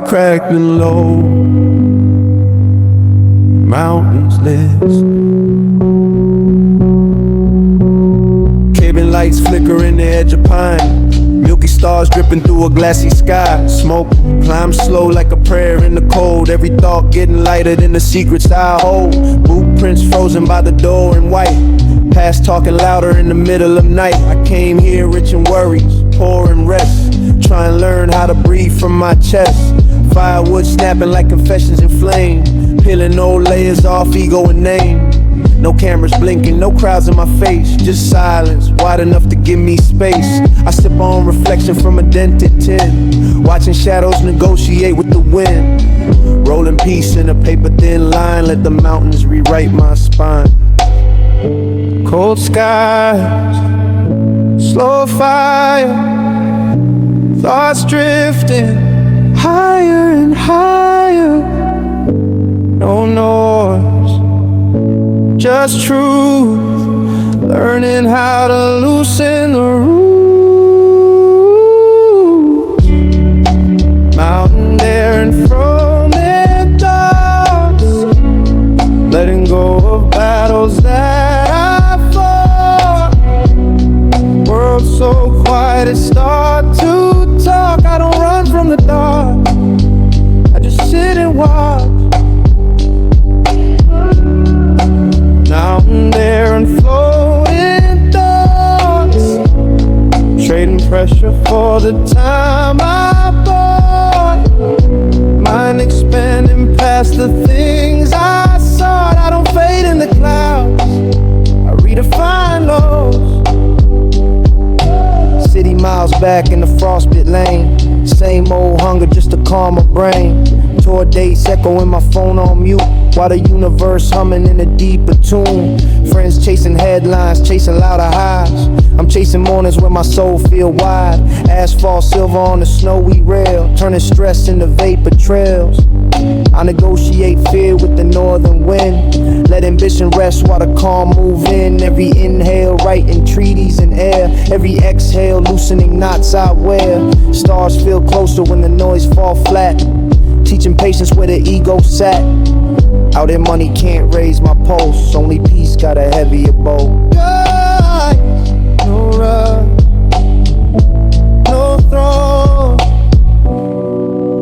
cracked and low, mountains list. Cabin lights flicker in the edge of pine, milky stars dripping through a glassy sky. Smoke climbs slow like a prayer in the cold, every thought getting lighter than the secrets I hold. Boot prints frozen by the door in white, past talking louder in the middle of night. I came here rich in worries, poor in rest, try and learn how to breathe from my chest. Firewood snapping like confessions in flame, peeling old layers off ego and name. No cameras blinking, no crowds in my face, just silence wide enough to give me space. I sip on reflection from a dented tin, watching shadows negotiate with the wind. Rolling peace in a paper thin line, let the mountains rewrite my spine. Cold skies, slow fire, thoughts drifting higher and higher. No noise, just truth, learning how to loosen the rules. Mountain air and frozen thoughts, letting go of battles that I fought. World so quiet it start to talk. I don't run from the dark, I just sit and watch. Mountain air and floating thoughts, trading pressure for the time I bought. Mind expanding past the things I sought. I don't fade in the clouds, I redefine lows. City miles back in the frostbit lane, same old hunger just to calm my brain. Tour dates echoing my phone on mute, while the universe humming in a deeper tune. Friends chasing headlines, chasing louder highs. I'm chasing mornings where my soul feel wide. Asphalt silver on the snowy rail, turning stress into vapor trails. I negotiate fear with the northern wind, let ambition rest while the calm move in. Every inhale writing treaties in air, every exhale loosening knots I wear. Stars feel closer when the noise fall flat, teaching patience where the ego sat. Out there money can't raise my pulse, only peace got a heavier bow. God, no rush, no throne,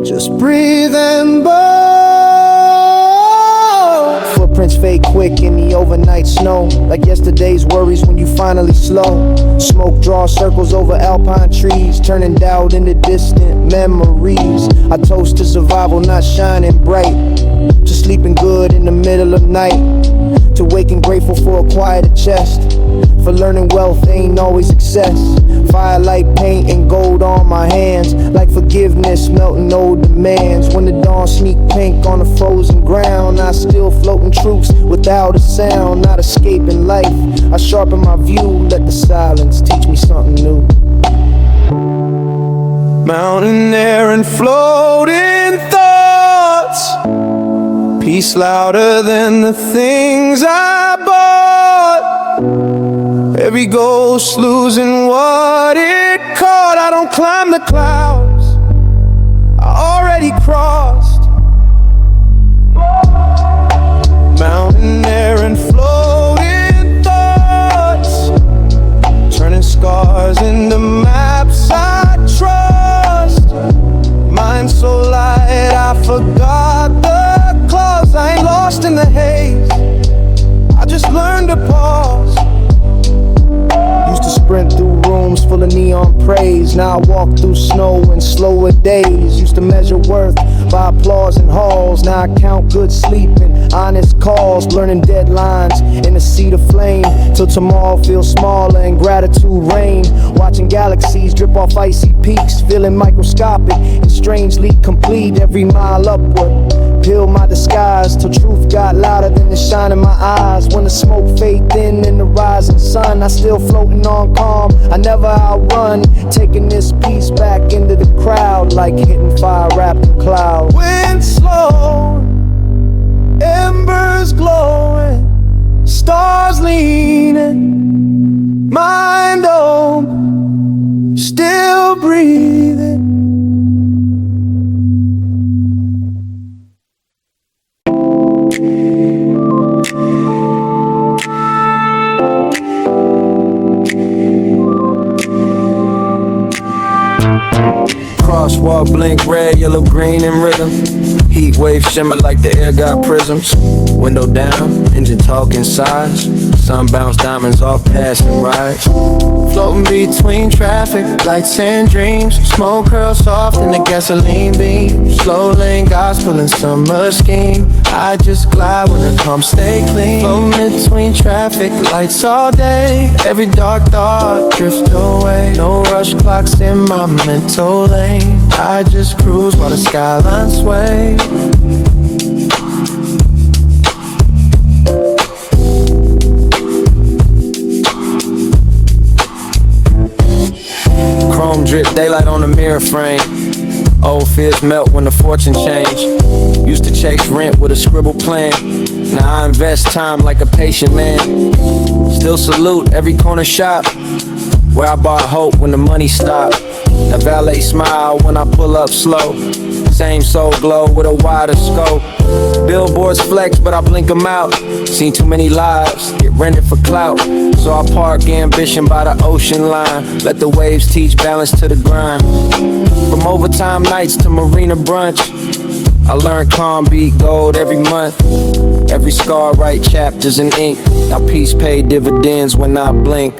just breathe and burn. Footprints fade quick in the overnight snow, like yesterday's worries when you finally slow. Smoke draws circles over alpine trees, turning doubt into distant memories. I toast to survival, not shining bright, to sleeping good in the middle of night, to waking grateful for a quieter chest, for learning wealth ain't always success. Firelight paint and gold on my hands, like forgiveness melting old demands. When the dawn sneak pink on the frozen ground, I still floating truths without a sound, not escaping life. I sharpen my view, let the silence teach me something new. Mountain air and floating thoughts, peace louder than the things I bought. Every ghost losing what it caught. I don't climb the clouds, I already crossed. Mountain air and floating thoughts, turning scars into maps I trust. Mind so light I forgot the clouds. I ain't lost in the haze, I just learned to pause. Used to sprint through rooms full of neon praise, now I walk through snow and slower days. Used to measure worth by applause in halls, now I count good sleep and honest calls. Learning deadlines in a seat of flame, till tomorrow feels smaller and gratitude rain. Watching galaxies drip off icy peaks, feeling microscopic and strangely complete. Every mile upward, peel my disguise till truth got louder than the shine in my eyes. When the smoke fade thin in the rising sun, I still floating on calm, I never outrun. Taking this piece back into the crowd, like hitting fire wrapped in cloud. Wind slow, embers glowing, stars leaning, mind open, still breathing. crosswalk blink red, yellow, green in rhythm. Heat wave shimmer like the air got prisms. Window down, engine talking size. Sunbounce diamonds off passing rides. Floating between traffic, lights and dreams. Smoke curls soft in the gasoline beam. Slow lane gospel and summer scheme. I just glide when the pumps stay clean. Floating between traffic, lights all day. Every dark thought drift away. No rush clocks in my mental lane. I just cruise while the skyline sway. Chrome drip, daylight on the mirror frame. Old fears melt when the fortune change. Used to chase rent with a scribble plan. Now I invest time like a patient man. Still salute every corner shop where I bought hope when the money stopped. The valet smile when I pull up slow. Same soul glow with a wider scope. Billboards flex, but I blink them out. Seen too many lives get rendered for clout. So I park ambition by the ocean line. Let the waves teach balance to the grind. From overtime nights to marina brunch, I learned calm beat gold every month. Every scar write chapters in ink. Now peace pay dividends when I blink.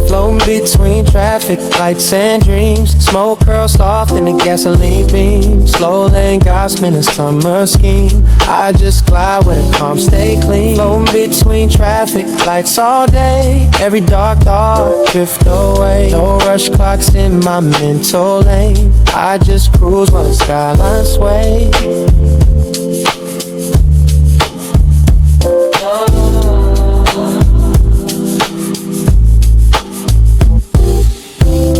Floating between traffic, lights and dreams. Smoke curls soft in the gasoline beam. Slow lane gospel and summer scheme. I just glide where the pumps stay clean. Floating between traffic, lights all day. Every dark thought drift away. No rush clocks in my mental lane. I just cruise while the skyline sway.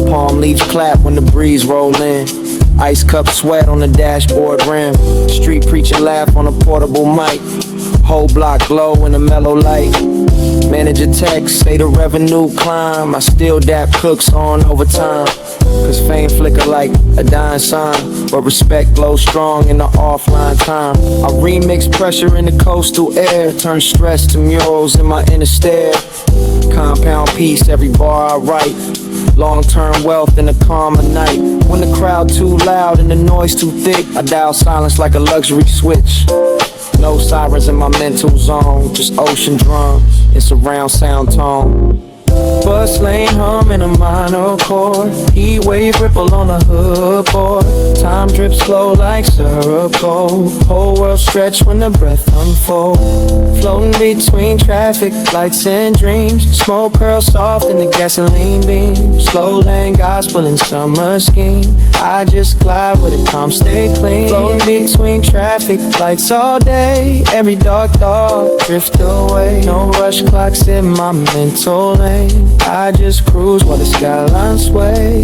Palm leaves clap when the breeze roll in. Ice cup sweat on the dashboard rim. Street preacher laugh on a portable mic. Whole block glow in a mellow light. Manager text, say the revenue climb. I still dap cooks on overtime. Cause fame flicker like a dying sign. But respect glows strong in the offline time. I remix pressure in the coastal air. Turn stress to murals in my inner stare. Compound piece every bar I write. Long-term wealth in the calm of night. When the crowd too loud and the noise too thick, I dial silence like a luxury switch. No sirens in my mental zone, just ocean drums in surround sound tone. Bus lane hum in a minor chord. Heat wave ripple on the hoodboard. Time drips slow like syrup cold. Whole world stretch when the breath unfolds. Floating between traffic, lights and dreams. Smoke curls soft in the gasoline beam. Slow lane gospel and summer scheme. I just glide where the pumps stay clean. Floating between traffic, lights all day. Every dark thought drift away. No rush clocks in my mental lane. I just cruise while the skyline sway.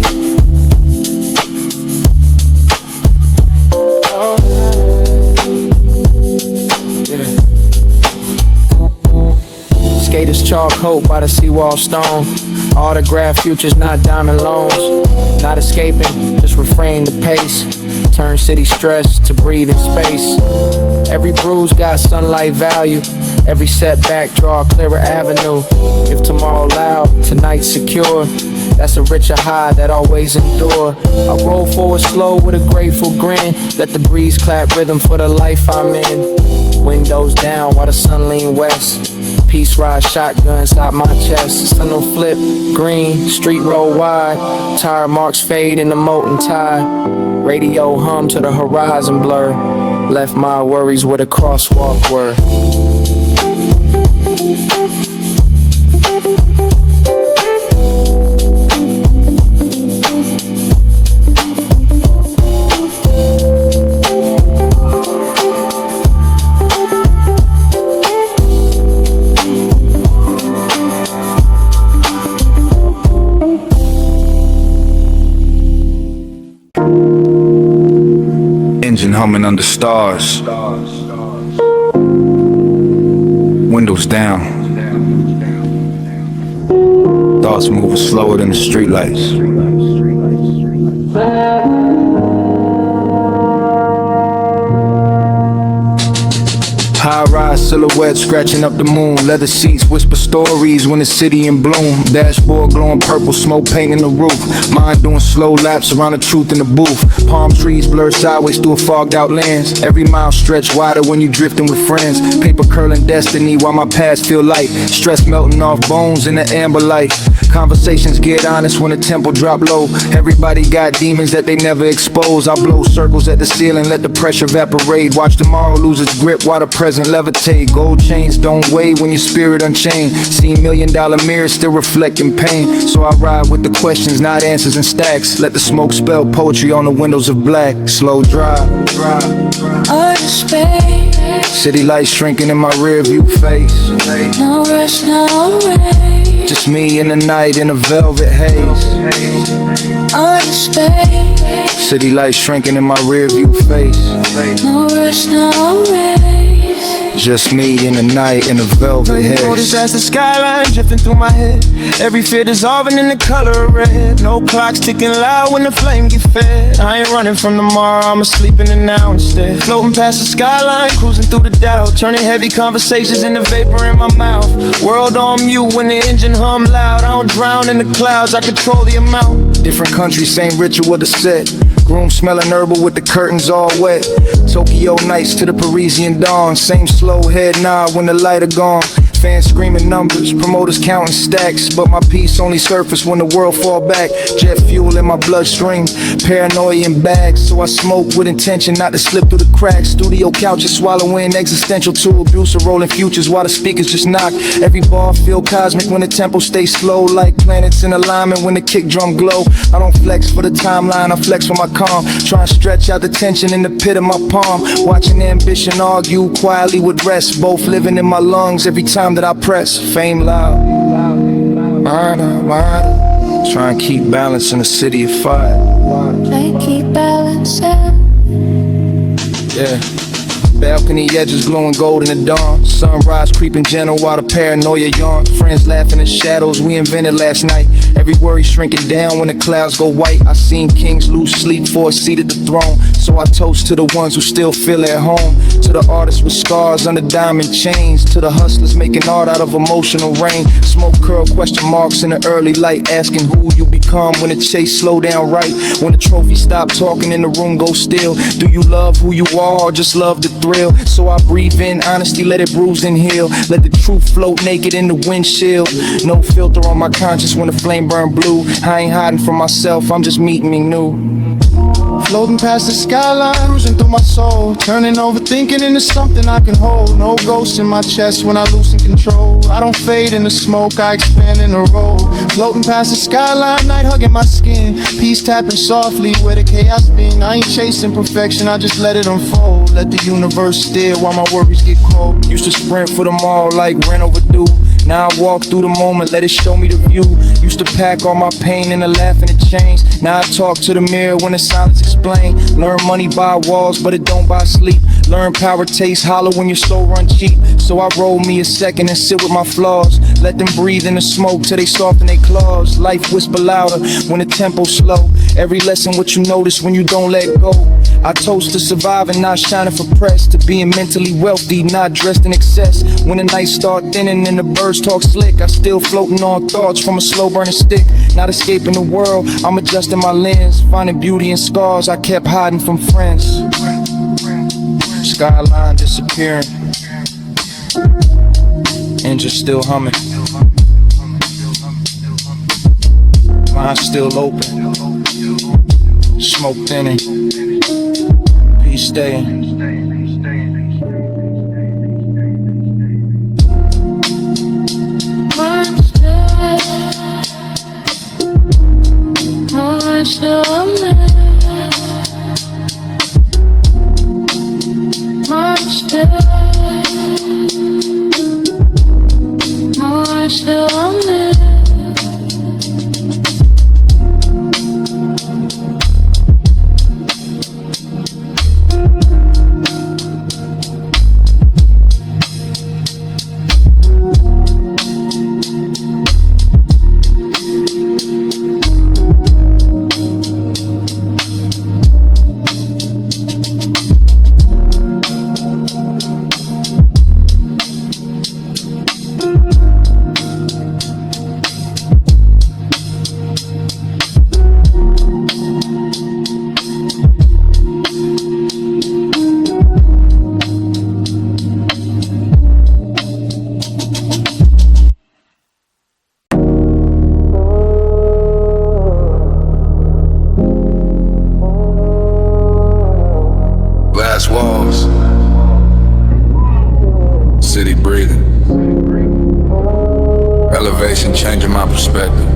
Skaters chalk hope by the seawall stone. Autograph futures, not diamond loans. Not escaping, just refrain the pace. Turn city stress to breathing space. Every bruise got sunlight value. Every setback draw a clearer avenue. If tomorrow loud, tonight secure. That's a richer high that always endure. I roll forward slow with a grateful grin. Let the breeze clap rhythm for the life I'm in. Windows down while the sun lean west. Peace ride shotgun inside my chest. Sun will flip, green, street roll wide. Tire marks fade in the molten tide. Radio hum to the horizon blur. Left my worries where the crosswalk were. Engine humming under stars. Windows down. Thoughts moving slower than the streetlights. High-rise silhouettes scratching up the moon. Leather seats whisper stories when the city in bloom. Dashboard glowing purple, smoke painting the roof. Mind doing slow laps around the truth in the booth. Palm trees blur sideways through a fogged out lens. Every mile stretch wider when you drifting with friends. Paper curling destiny while my past feel light. Stress melting off bones in the amber light. Conversations get honest when the tempo drop low. Everybody got demons that they never expose. I blow circles at the ceiling, let the pressure evaporate. Watch tomorrow lose its grip while the present levitate. Gold chains don't weigh when your spirit unchained. See $1,000,000 mirrors still reflecting pain. So I ride with the questions, not answers in stacks. Let the smoke spell poetry on the windows of black. Slow drive. City lights shrinking in my rear view face. No rush, no race. Just me in the night in a velvet haze. On space. City lights shrinking in my rear view face. No rush, no race. Just me in the night in a velvet haze. Notice as the skyline drifting through my head. Every fear dissolving in the color of red. No clocks ticking loud when the flame get fed. I ain't running from tomorrow, I'm asleep in the now instead. Floating past the skyline, cruising through the doubt. Turning heavy conversations into vapor in my mouth. World on mute when the engine hum loud. I don't drown in the clouds, I control the amount. Different countries, same ritual to set. Room smelling herbal with the curtains all wet. Tokyo nights to the Parisian dawn. Same slow head nod when the light are gone. Fans screaming numbers, promoters counting stacks. But my peace only surface when the world fall back. Jet fuel in my bloodstream, paranoia in bags. So I smoke with intention not to slip through the cracks. Studio couches swallowing existential to abuse or rolling futures while the speakers just knock. Every bar feel cosmic when the tempo stays slow. Like planets in alignment when the kick drum glow. I don't flex for the timeline, I flex for my calm. Try and stretch out the tension in the pit of my palm. Watching ambition argue quietly with rest. Both living in my lungs every time that I press. Fame loud, murder. Try and keep balance in a city of fire. I keep balancing. Yeah. Balcony edges glowing gold in the dawn. Sunrise creeping gentle while the paranoia yawn. Friends laughing in shadows we invented last night. Every worry shrinking down when the clouds go white. I seen kings lose sleep for a seat at the throne. So I toast to the ones who still feel at home. To the artists with scars under diamond chains. To the hustlers making art out of emotional rain. Smoke curl question marks in the early light. Asking who you become when the chase slow down right. When the trophy stop talking and the room goes still. Do you love who you are or just love the thrill? So I breathe in honesty, let it bruise and heal. Let the truth float naked in the windshield. No filter on my conscience when the flame burn blue. I ain't hiding from myself, I'm just meeting me new. Floating past the skyline, cruising through my soul. Turning overthinking into something I can hold. No ghosts in my chest when I loosen control. I don't fade in the smoke, I expand in the road. Floating past the skyline, night hugging my skin. Peace tapping softly where the chaos been. I ain't chasing perfection, I just let it unfold. Let the universe steer while my worries get cold. Used to sprint for them all like rent overdue. Now I walk through the moment, let it show me the view. Used to pack all my pain in a laugh and a change. Now I talk to the mirror when the silence explain. Learn money buy walls, but it don't buy sleep. Learn power tastes hollow when your soul run cheap. So I roll me a second and sit with my flaws. Let them breathe in the smoke till they soften their claws. Life whisper louder when the tempo's slow. Every lesson what you notice when you don't let go. I toast to surviving, not shining for press. To being mentally wealthy, not dressed in excess. When the nights start thinning and the birds talk slick, I still floating on thoughts from a slow burning stick. Not escaping the world, I'm adjusting my lens. Finding beauty in scars I kept hiding from friends. Skyline disappearing, engine still humming, mind still open, smoke thinning, peace staying. city breathing. Elevation changing my perspective.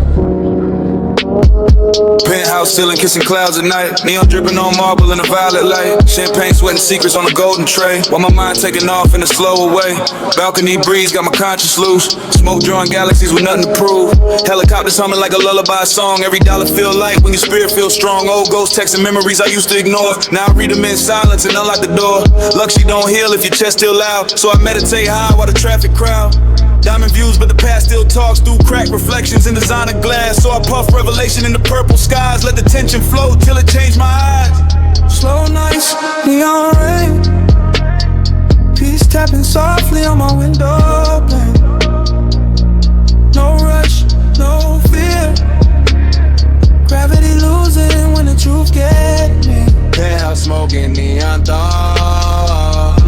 Penthouse ceiling, kissing clouds at night. Neon dripping on marble in the violet light. Champagne sweating secrets on a golden tray. While my mind taking off in a slower way. Balcony breeze got my conscience loose. Smoke drawing galaxies with nothing to prove. Helicopters humming like a lullaby song. Every dollar feel light when your spirit feels strong. Old ghost texting memories I used to ignore. Now I read them in silence and unlock the door. Luxury don't heal if your chest still loud. So I meditate high while the traffic crowd. Diamond views, but the past still talks through cracked reflections in designer glass. So I puff revelation in the purple skies. Let the tension flow till it changed my eyes. Slow nights, neon rain. Peace tapping softly on my window pane. No rush, no fear. Gravity losing when the truth gets me. Penthouse smoking neon thoughts.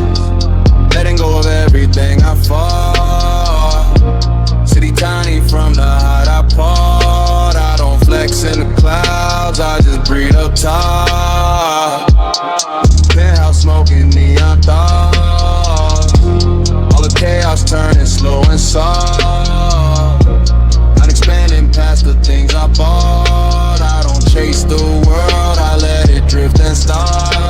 Letting go of everything I fought. City tiny from the height I poured. I don't flex in the clouds, I just breathe up top. Penthouse smoking neon thoughts. All the chaos turning slow and soft. I'm expanding past the things I bought. I don't chase the world, I let it drift and stop.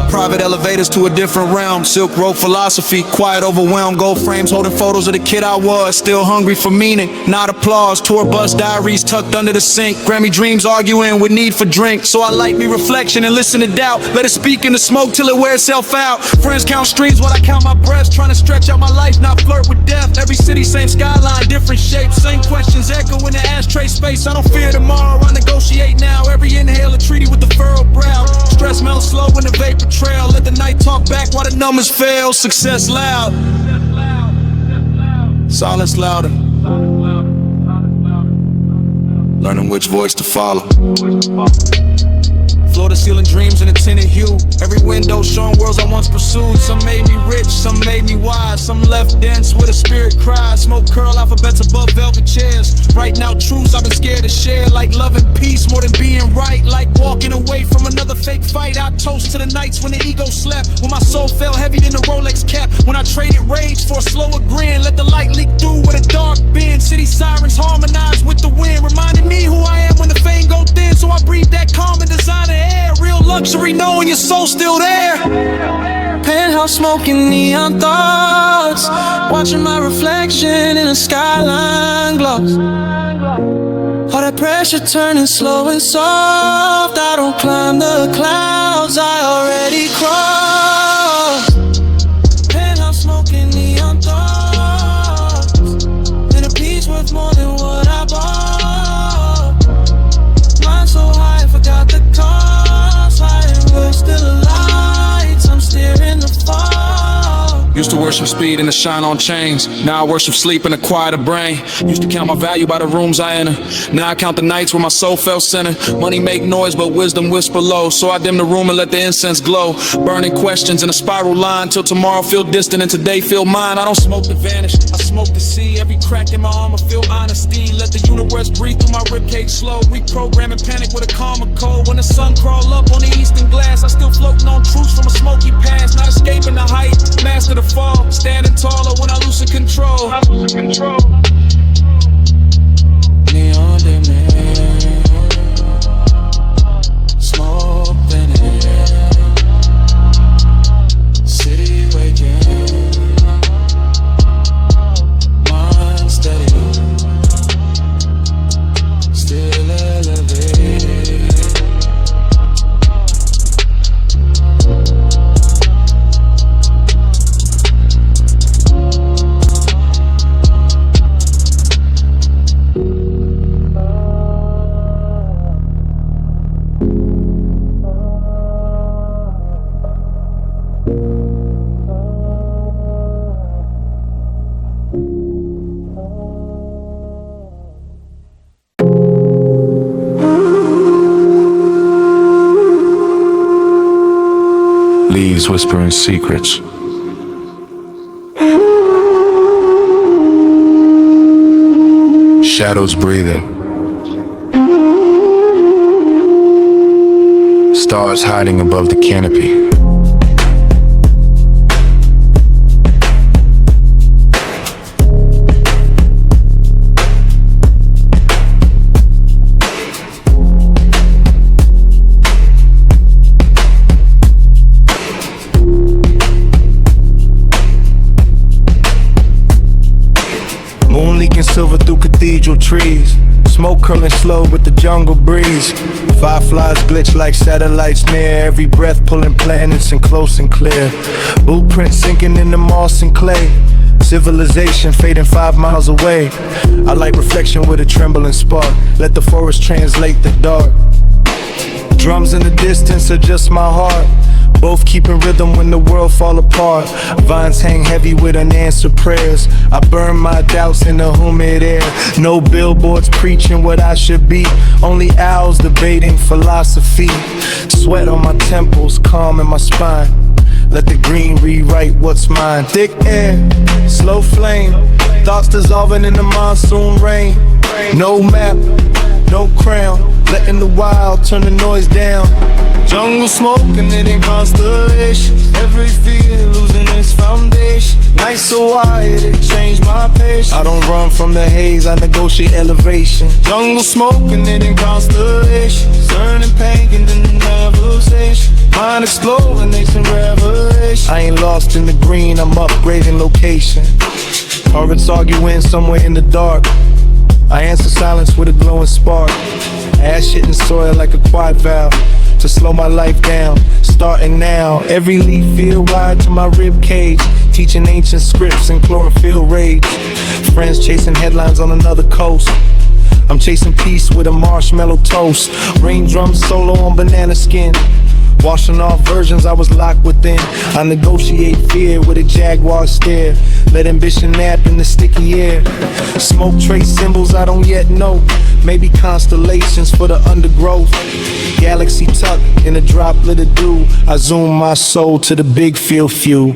Private elevators to a different realm. Silk road philosophy, quiet overwhelmed. Gold frames holding photos of the kid I was. Still hungry for meaning, not applause. Tour bus diaries tucked under the sink. Grammy dreams arguing with need for drink. So I light me reflection and listen to doubt. Let it speak in the smoke till it wears itself out. Friends count streams while I count my breaths. Trying to stretch out my life, not flirt with death. Every city, same skyline, different shapes. Same questions echo in the ashtray space. I don't fear tomorrow, I negotiate now. Every inhale a treaty with the furrowed brow. Stress melts slow in the vapor trail. Let the night talk back while the numbers fail. Success loud, silence louder. Learning which voice to follow. Floor to ceiling dreams in a tinted hue. Every window showing worlds I once pursued. Some made me rich, some made me wise. Some left dense with a spirit cry. Smoke curl alphabets above velvet chairs. Writing out truths I've been scared to share. Like love and peace more than being right. Like walking away from another fake fight. I toast to the nights when the ego slept. When my soul felt heavy than the Rolex cap. When I traded rage for a slower grin. Let the light leak through with a dark bin. City sirens harmonize with the wind. Reminding me who I am when the fame go thin. So I breathe that calm and designer air. Real luxury knowing your soul's still there. Penthouse smoking neon thoughts. Watching my reflection in the skyline glows. All that pressure turning slow and soft. I don't climb the clouds, I already crossed. Penthouse smoking neon thoughts. And a piece worth more than what I bought. Mind so high, I forgot the cost. We're still alive, I'm steering the fall. Used to worship speed and the shine on chains. Now I worship sleep and a quieter brain. Used to count my value by the rooms I enter. Now I count the nights where my soul felt centered. Money make noise but wisdom whisper low. So I dim the room and let the incense glow. Burning questions in a spiral line. Till tomorrow feel distant and today feel mine. I don't smoke to vanish, I smoke to see. Every crack in my armor feel honesty. Let the universe breathe through my ribcage slow. Reprogramming panic with a calmer cold. When the sun crawl up on the eastern glass, I still floating on truths from a smoky past. Not escaping the height, master the fall. Standing taller when I lose control. Neon dimming, smoke thinning, city waking, mind steady, still elevated. Leaves whispering secrets. Shadows breathing. Stars hiding above the canopy. Smoking silver through cathedral trees. Smoke curling slow with the jungle breeze. Fireflies glitch like satellites near. Every breath pulling planets in close and clear. Blueprints sinking in the moss and clay. Civilization fading 5 miles away. I like reflection with a trembling spark. Let the forest translate the dark. Drums in the distance are just my heart. Both keeping rhythm when the world fall apart. Vines hang heavy with unanswered prayers. I burn my doubts in the humid air. No billboards preaching what I should be. Only owls debating philosophy. Sweat on my temples, calm in my spine. Let the green rewrite what's mine. Thick air, slow flame. Thoughts dissolving in the monsoon rain. No map, no crown. Letting the wild turn the noise down. Jungle smoking it in constellations. Every fear losing its foundation. Night so wide it changed my patience. I don't run from the haze, I negotiate elevation. Jungle smoking it in constellations. Turning pain into conversation. Mind exploding, nation revelation. I ain't lost in the green, I'm upgrading location. Hearts arguing somewhere in the dark. I answer silence with a glowing spark. Ash hitting soil like a quad valve to slow my life down, starting now. Every leaf feel wired to my rib cage, teaching ancient scripts and chlorophyll rage. Friends chasing headlines on another coast. I'm chasing peace with a marshmallow toast. Rain drums solo on banana skin. Washing off versions I was locked within. I negotiate fear with a jaguar stare. Let ambition nap in the sticky air. Smoke trace symbols I don't yet know. Maybe constellations for the undergrowth. Galaxy tucked in a droplet of dew. I zoom my soul to the big field view.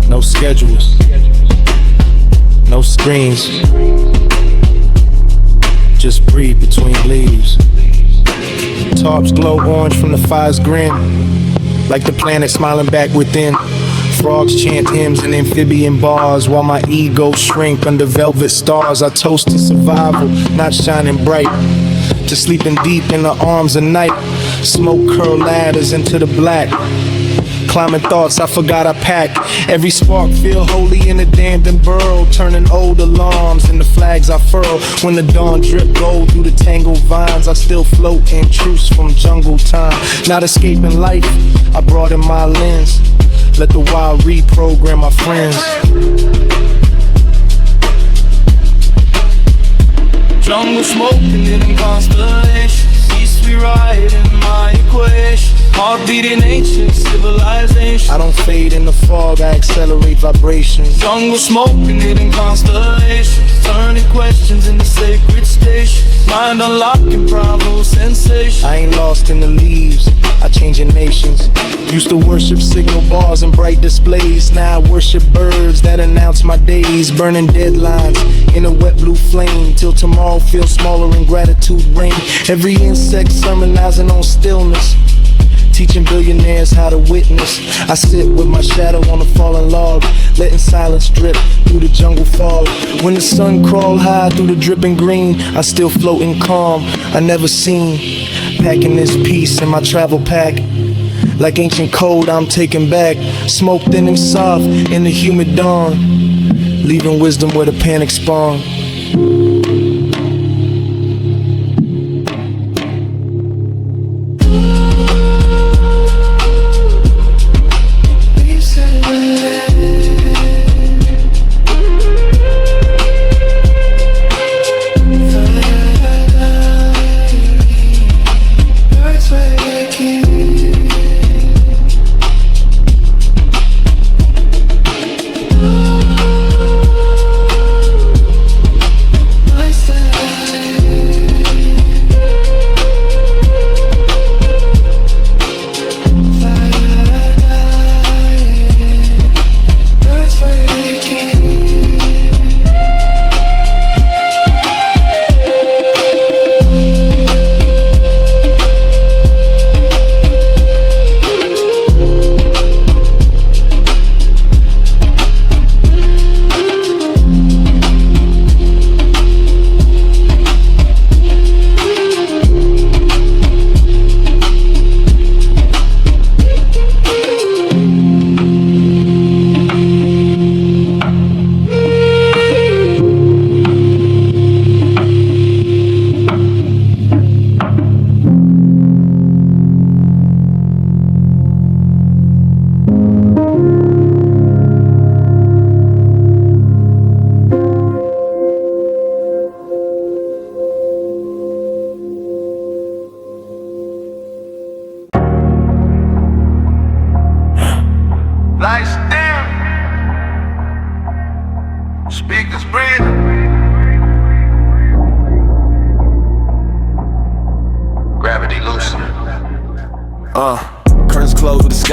No schedules, no screens. Just breathe between leaves. Tarps glow orange from the fire's grin, like the planet smiling back within. Frogs chant hymns in amphibian bars, while my ego shrink under velvet stars. I toast to survival, not shining bright, to sleeping deep in the arms of night. Smoke curl ladders into the black, climbing thoughts I forgot I packed. Every spark feel holy in a damned and burrow, turning old alarms into flags I furl. When the dawn drip gold through the tangled vines, I still float in truce from jungle time. Not escaping life, I broaden my lens. Let the wild reprogram my friends. Jungle smoking in constellations. East we ride in my equation. Heart beating ancient civilization. I don't fade in the fog, I accelerate vibrations. Jungle smoking it in constellations. Turning questions into sacred stations. Mind unlocking primal sensation. I ain't lost in the leaves, I changing nations. Used to worship signal bars and bright displays. Now I worship birds that announce my days. Burning deadlines in a wet blue flame, till tomorrow feels smaller in gratitude rain. Every insect sermonizing on stillness, teaching billionaires how to witness. I sit with my shadow on a fallen log, letting silence drip through the jungle fog. When the sun crawled high through the dripping green, I still floating calm, I never seen. Packing this peace in my travel pack, like ancient code I'm taking back. Smoke thin and soft in the humid dawn, leaving wisdom where the panic spawned.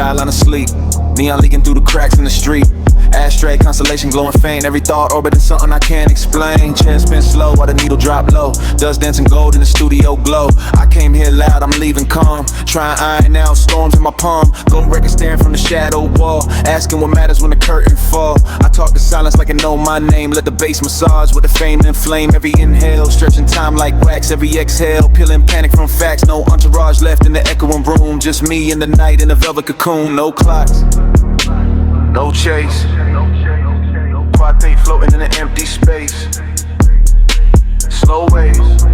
skyline asleep. Neon leaking through the cracks in the street. Ashtray, constellation, glowing faint. Every thought orbiting something I can't explain. Chair spin slow while the needle drop low. Dust dancing gold in the studio glow. I came here loud, I'm leaving calm. Trying iron out storms in my palm. Gold record staring from the shadow wall. Asking what matters when the curtain fall. I talk to silence like I know my name. Let the bass massage with the fame inflame. Every inhale, stretching time like wax. Every exhale, peeling panic from facts. No entourage left in the echoing room. Just me in the night in a velvet cocoon. No clocks, no chase. Quad floating in an empty space. Slow waves,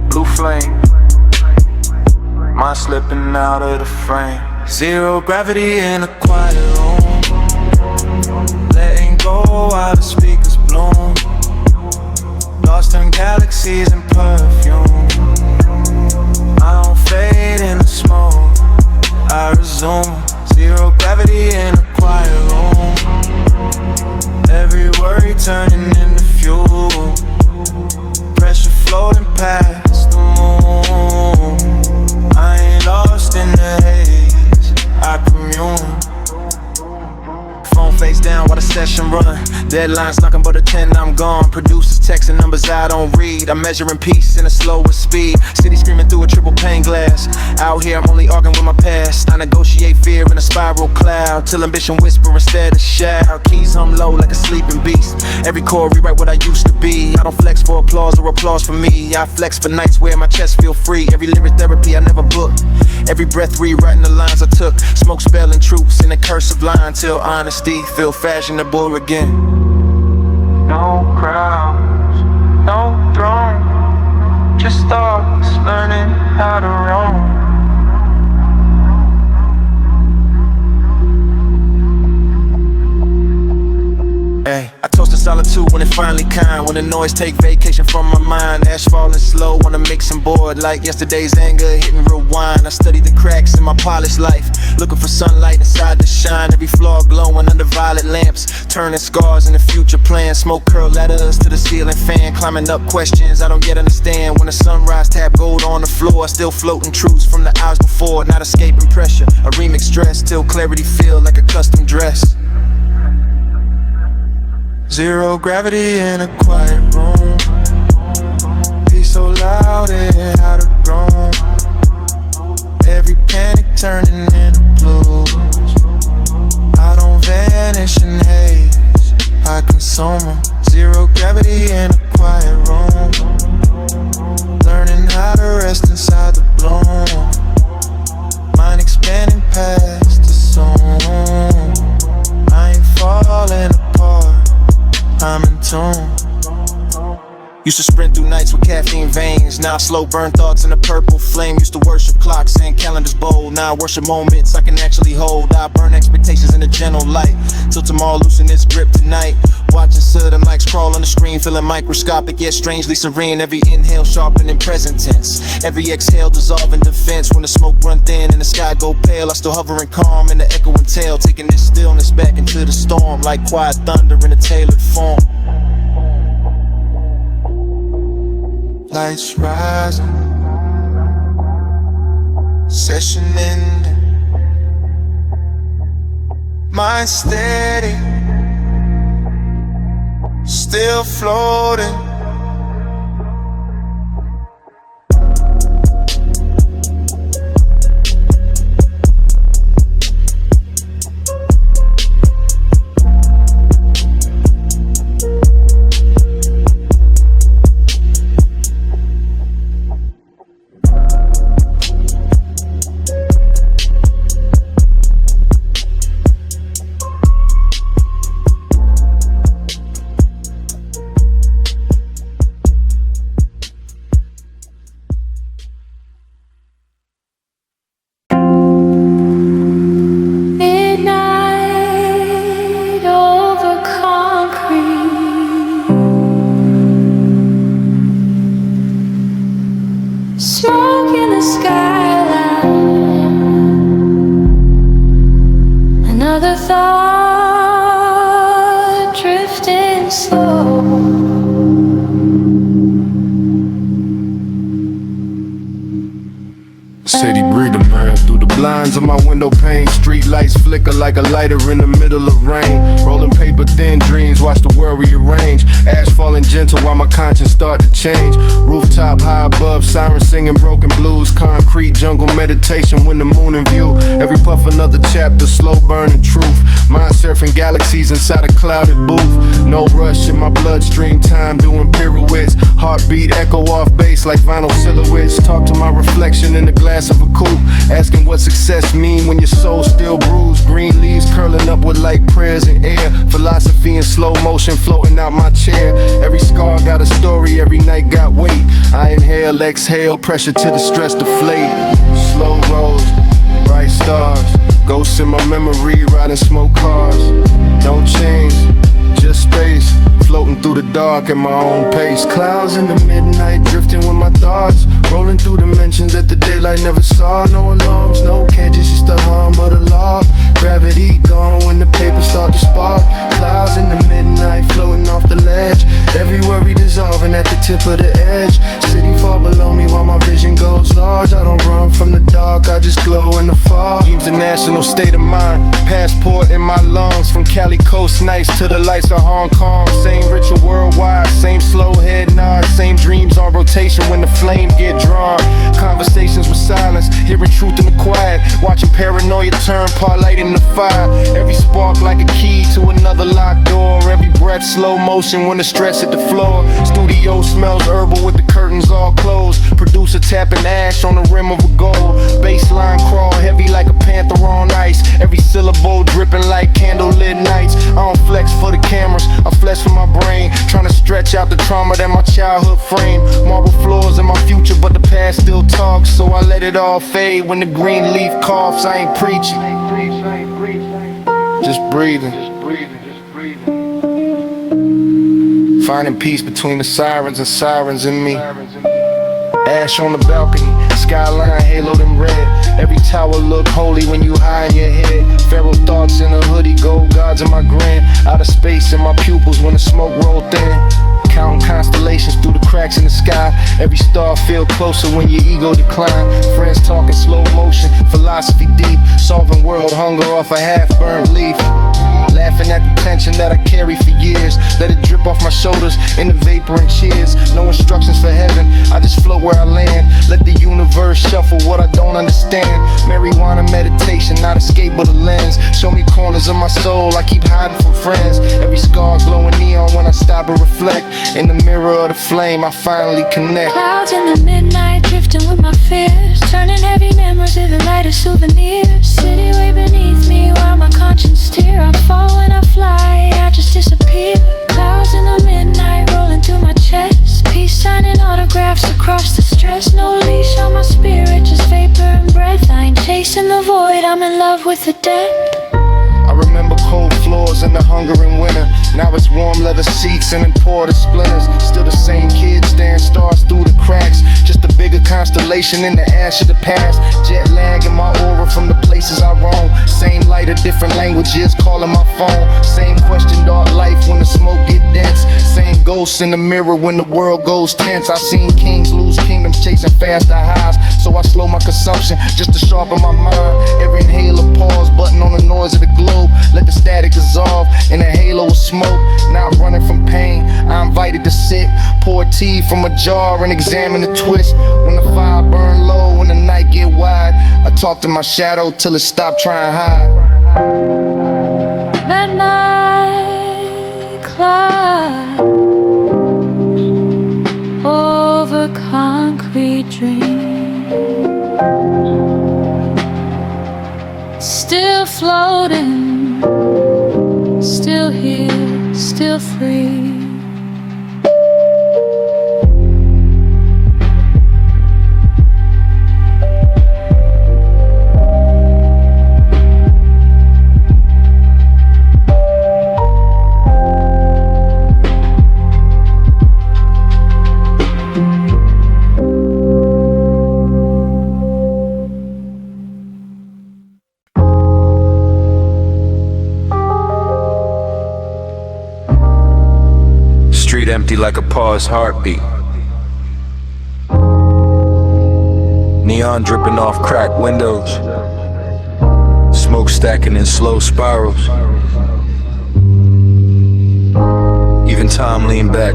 blue flame. Mind slipping out of the frame. Zero gravity in a quiet room. Letting go while the speakers bloom. Lost in galaxies and perfume. I don't fade in the smoke, I resume. Zero gravity in a quiet room. Every worry turning into fuel. Pressure floating past the moon. I ain't lost in the haze, I commune. Phone face down while the session run. Deadlines knocking but a 10, I'm gone. Producers texting numbers I don't read. I'm measuring peace in a slower speed. City screaming through a triple pane glass. Out here I'm only arguing with my past. I negotiate fear in a spiral cloud. Till ambition whisper instead of shout. Keys hum low like a sleeping beast. Every chord rewrite what I used to be. I don't flex for applause or applause for me. I flex for nights where my chest feel free. Every lyric therapy I never booked. Every breath rewriting the lines I took. Smoke spelling truths in a cursive line. Till honesty feel fashionable again. No crowds, no throne. Just thoughts learning how to roam. Hey, I toast to solitude when it finally kind. When the noise take vacation from my mind. Ash falling slow on the mixing board. Like yesterday's anger hitting rewind. I study the cracks in my polished life. Looking for sunlight inside the shine. Every flaw glowing under violet lamps. Turning scars into future plans. Smoke curl ladders to the ceiling fan. Climbing up questions I don't yet understand. When the sunrise tap gold on the floor. Still floating truths from the hours before. Not escaping pressure. A remix dress till clarity feel like a custom dress. Zero gravity in a quiet room. Peace so loud it had a groan. Every panic turning into blues. I don't vanish in haze, I consume them. Zero gravity in a quiet room. Learning how to rest inside the bloom. Mind expanding past the zone. I ain't falling apart, I'm in tune. Used to sprint through nights with caffeine veins. Now I slow burn thoughts in a purple flame. Used to worship clocks and calendars bold. Now I worship moments I can actually hold. I burn expectations in a gentle light. Till tomorrow loosen its grip tonight. Watching sudden mics crawl on the screen. Feeling microscopic yet strangely serene. Every inhale sharpening present tense. Every exhale dissolving defense. When the smoke run thin and the sky go pale, I still hovering calm in the echoing tail. Taking this stillness back into the storm. Like quiet thunder in a tailored form. Lights rising, session ending. Mind steady, still floating. Smoke in the skyline. Another thought drifting slow. City breathing man through the blinds colors of my window pane. Street lights flicker like a lighter in the middle of rain. Rolling paper thin dreams, watch the world rearrange. Ash falling gentle while my conscience start to change. Rooftop high above, sirens singing broken blues. Concrete jungle meditation when the moon in view. Every puff another chapter, slow burning truth. Mind surfing galaxies inside a clouded booth. No rush in my bloodstream, time doing pirouettes. Heartbeat echo off bass like vinyl silhouettes. Talk to my reflection in the glass of a coupe, asking what success mean when your soul still bruised. Green leaves curling up with light prayers in air. Philosophy in slow motion floating out my chair. Every scar got a story, every night got weight. I inhale, exhale, pressure to the stress deflate. Slow rolls, bright stars, ghosts in my memory, riding smoke cars. Don't change, just space, floating through the dark at my own pace. Clouds in the midnight, drifting with my thoughts, rolling through dimensions that the daylight never saw. No alarms, no cages, just the hum of the law. Gravity gone when the paper start to spark. Clouds in the midnight, floating off the ledge. Every worry dissolving at the tip of the edge. City far below me while my vision goes large. I don't run from the dark, I just glow in the fog. Dreams a national state of mind, passport in my lungs. From Cali coast nights to the lights of Hong Kong. Same ritual worldwide, same slow head nod. Same dreams on rotation when the flame get drawn. Conversations with silence, hearing truth in the quiet. Watching paranoia turn parlay in the fire. Every spark like a key to another locked door. Every breath slow motion when the stress hit the floor. Studio smells herbal with the curtains all closed. Producer tapping ash on the rim of a goal. Bassline crawl heavy like a panther on ice. Every syllable dripping like candlelit nights. I don't flex for the cameras, I flex for my brain. Trying to stretch out the trauma that my childhood framed. Marble floors in my future, but the past still talks. So I let it all fade when the green leaf coughs. I ain't preaching, just breathing. Finding peace between the sirens and sirens in me. Ash on the balcony, skyline haloed in red. Every tower look holy when you high in your head. Feral thoughts in a hoodie, gold gods in my grin. Out of space in my pupils when the smoke rolled thin. Counting constellations through the cracks in the sky. Every star feel closer when your ego decline. Friends talking slow motion, philosophy deep. Solving world hunger off a half-burned leaf. Laughing at the tension that I carry for years. Let it drip off my shoulders in the vapor and cheers. No instructions for heaven, I just float where I land. Let the universe shuffle what I don't understand. Marijuana meditation, not escape but a lens. Show me corners of my soul I keep hiding from friends. Every scar glowing neon when I stop and reflect. In the mirror of the flame I finally connect. Clouds in the midnight, drifting with my fears. Turning heavy memories into lighter souvenirs. City way beneath me while my conscience steer. I fall when I fly, I just disappear. Clouds in the midnight, rolling through my chest. Peace signing autographs across the stress. No leash on my spirit, just vapor and breath. I ain't chasing the void, I'm in love with the depth. I remember cold floors and the hunger in winter. Now it's warm leather seats and imported splinters. Still the same kid staring stars through the cracks. Just a bigger constellation in the ash of the past. Jet lag in my aura from the places I roam. Same light of different languages calling my phone. Same question dark life when the smoke get dense. Same ghosts in the mirror when the world goes tense. I seen kings lose kingdoms chasing faster highs. So I slow my consumption just to sharpen my mind. Every inhaler pause button on the noise of the globe. Let the static dissolve in a halo of smoke. Not running from pain, I invited to sit. Pour tea from a jar and examine the twist. When the fire burn low, when the night get wide, I talk to my shadow till it stop trying to hide. That night cloud over concrete dream, still floating, still here, still free. Empty like a paused heartbeat. Neon dripping off cracked windows. Smoke stacking in slow spirals. Even time lean back.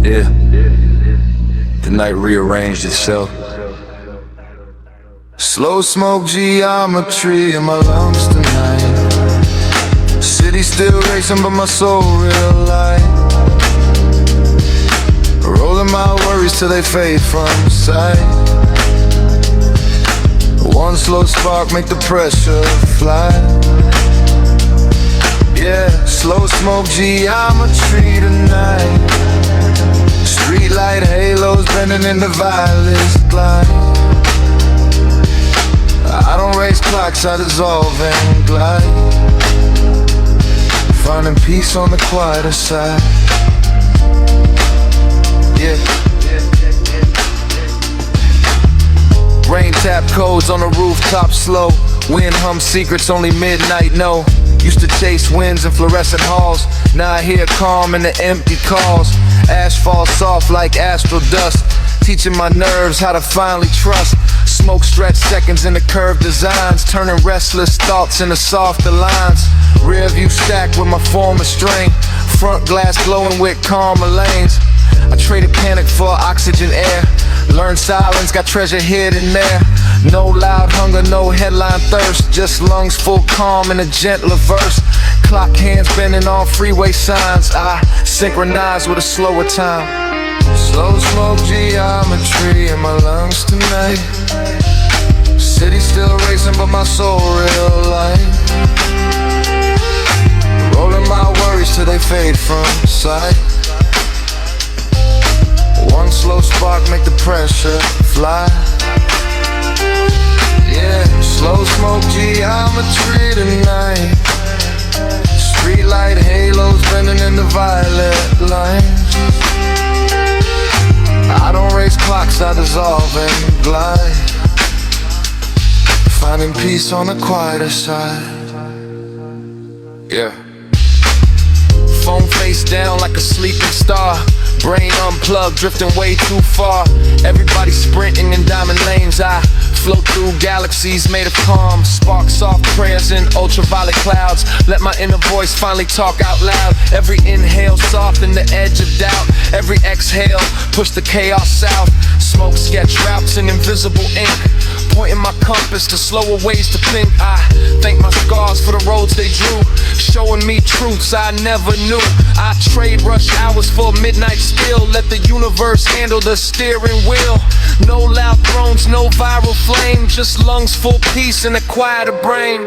Yeah. The night rearranged itself. Slow smoke geometry in my lungs tonight. City still racing but my soul real light. Rolling my worries till they fade from sight. One slow spark make the pressure fly. Yeah, slow smoke geometry tonight. Street light halos bending in the violet's glide. I don't race clocks, I dissolve and glide. Finding peace on the quieter side. Yeah. Rain tap codes on the rooftop slow. Wind hum secrets only midnight know. Used to chase winds in fluorescent halls. Now I hear calm in the empty calls. Asphalt soft like astral dust. Teaching my nerves how to finally trust. Smoke stretch seconds into curved designs. Turning restless thoughts into softer lines. Rear view stacked with my former strain. Front glass glowing with calmer lanes. I traded panic for oxygen air. Learned silence, got treasure hidden there. No loud hunger, no headline thirst. Just lungs full calm in a gentler verse. Clock hands bending on freeway signs. I synchronize with a slower time. Slow smoke geometry in my lungs tonight. City still racing but my soul real light. Rolling my worries till they fade from sight. One slow spark make the pressure fly. Yeah, slow smoke geometry tonight. Street light halos bending in the violet lines. I don't race clocks, I dissolve and glide. Finding peace on the quieter side. Yeah. Phone face down like a sleeping star. Brain unplugged, drifting way too far. Everybody sprinting in diamond lanes. I float through galaxies made of calm. Spark soft prayers in ultraviolet clouds. Let my inner voice finally talk out loud. Every inhale soften the edge of doubt. Every exhale push the chaos south. Smoke sketch routes in invisible ink. Pointing my compass to slower ways to think. I thank my scars for the roads they drew. Showing me truths I never knew. I trade rush hours for midnight still. Let the universe handle the steering wheel. No loud thrones, no viral flame. Just lungs full peace and a quieter brain.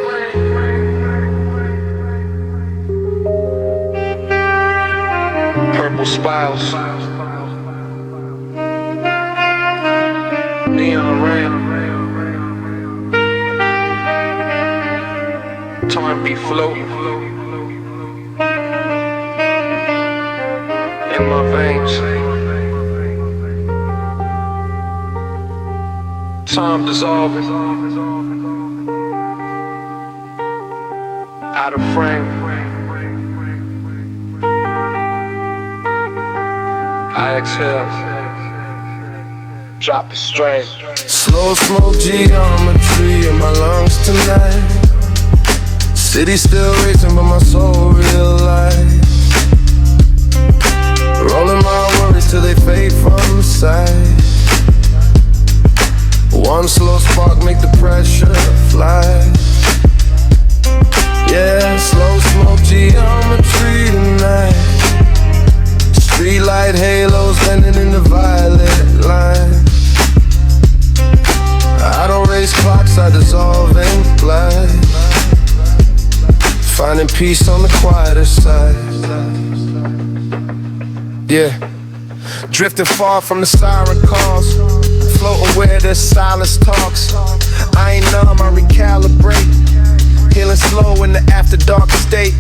Purple spirals. Neon rain. Time be floating in my veins. Time dissolving out of frame. I exhale, drop the strain. Slow smoke geometry in my lungs tonight. City still racing but my soul real light. Rolling my worries till they fade from sight. One slow spark make the pressure fly. Yeah, slow smoke geometry tonight. Street light halos bending in the violet line. I don't race clocks, I dissolve and glide. Finding peace on the quieter side. Yeah. Drifting far from the siren calls. Floating where the silence talks. I ain't numb, I recalibrate. Healing slow in the after dark state.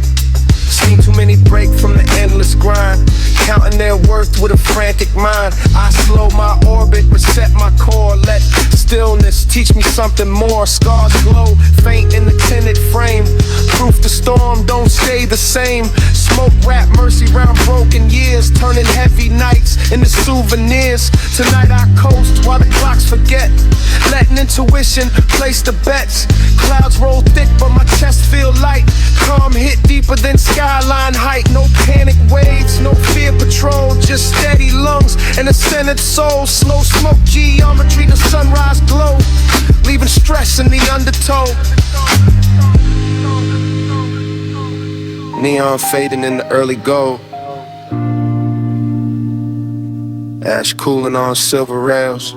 Seen too many break from the endless grind. Counting their worth with a frantic mind. I slow my orbit, reset my core. Let stillness teach me something more. Scars glow, faint in the tinted frame. Proof the storm don't stay the same. Smoke rap, mercy round broke broken years, turning heavy nights into souvenirs. Tonight I coast while the clocks forget, letting intuition place the bets. Clouds roll thick but my chest feel light. Calm hit deeper than skyline height. No panic waves, no fear patrol, just steady lungs and a centered soul. Slow smoke geometry, the sunrise glow, leaving stress in the undertow. Neon fading in the early gold, ash cooling on silver rails,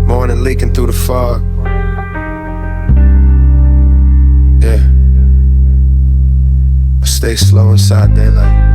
morning leaking through the fog. Yeah, I stay slow inside daylight.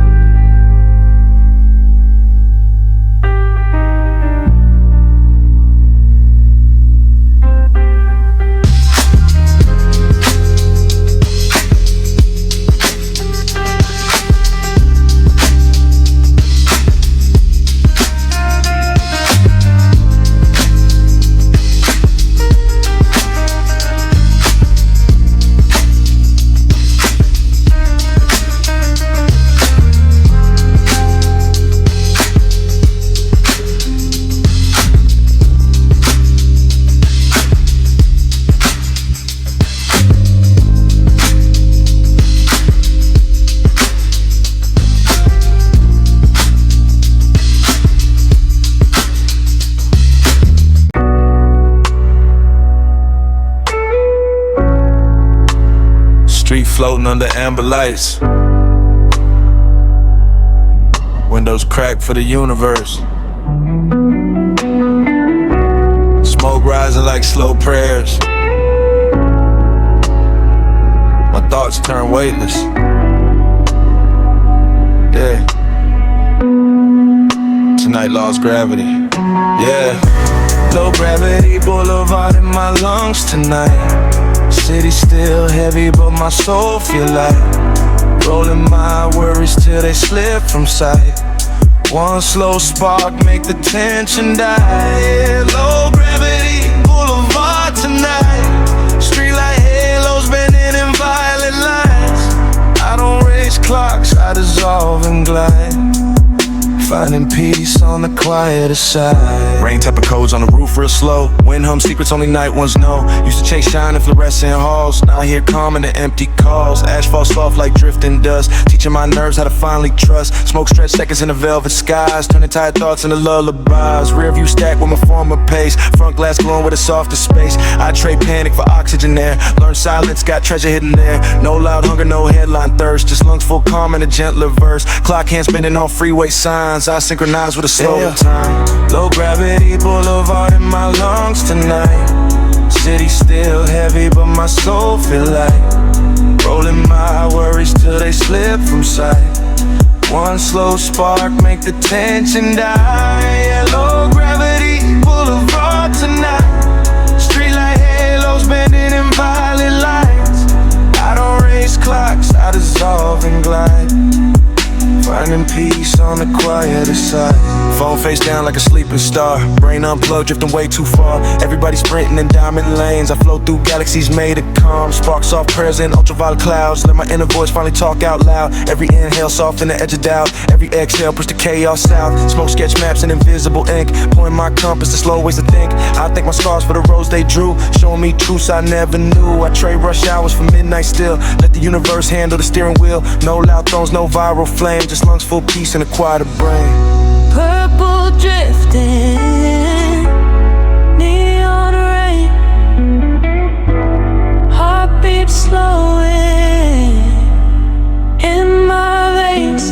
Floating under amber lights, windows cracked for the universe. Smoke rising like slow prayers. My thoughts turn weightless. Yeah. Tonight lost gravity. Yeah. Low gravity boulevard in my lungs tonight. City still heavy, but my soul feel light. Rolling my worries till they slip from sight. One slow spark make the tension die. Yeah, low gravity boulevard tonight. Streetlight halos bending in violet lines. I don't race clocks, I dissolve and glide. Finding peace on the quieter side. Rain tapping codes on the roof real slow. Wind hum secrets only night ones know. Used to chase shine in fluorescent halls. Now I hear calm in the empty calls. Asphalt soft like drifting dust. Teaching my nerves how to finally trust. Smoke stretch seconds in the velvet skies. Turning tired thoughts into lullabies. Rear view stack with my former pace. Front glass glowing with a softer space. I trade panic for oxygen there. Learn silence, got treasure hidden there. No loud hunger, no headline thirst. Just lungs full calm and a gentler verse. Clock hands spinning on freeway signs. I synchronize with a slower time. Low gravity boulevard in my lungs tonight. City still heavy, but my soul feel light. Rolling my worries till they slip from sight. One slow spark make the tension die. Yeah, low gravity boulevard tonight. Streetlight halos bending in violet lights. I don't race clocks, I dissolve and glide. Finding peace on the quieter side. Phone face down like a sleeping star. Brain unplugged, drifting way too far. Everybody sprinting in diamond lanes. I flow through galaxies made of calm. Sparks off prayers in ultraviolet clouds. Let my inner voice finally talk out loud. Every inhale soften the edge of doubt. Every exhale push the chaos south. Smoke sketch maps in invisible ink. Point my compass to slow ways to think. I thank my scars for the roads they drew. Showing me truths I never knew. I trade rush hours for midnight still. Let the universe handle the steering wheel. No loud thrones, no viral flame. Just lungs full peace and a quieter brain. Purple drifting, neon rain, heartbeat slowing in my veins,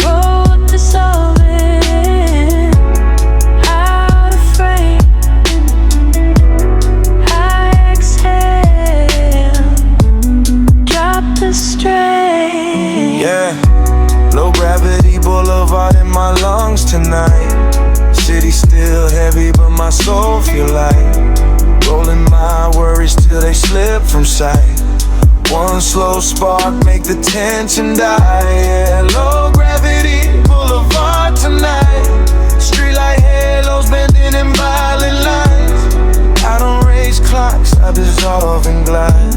road dissolving, out of frame. I exhale, drop the strain. Yeah. Low gravity boulevard in my lungs tonight. City still heavy, but my soul feel light. Rolling my worries till they slip from sight. One slow spark make the tension die. Yeah, low gravity boulevard tonight. Streetlight halos bending in violet lines. I don't race clocks, I dissolve and glide.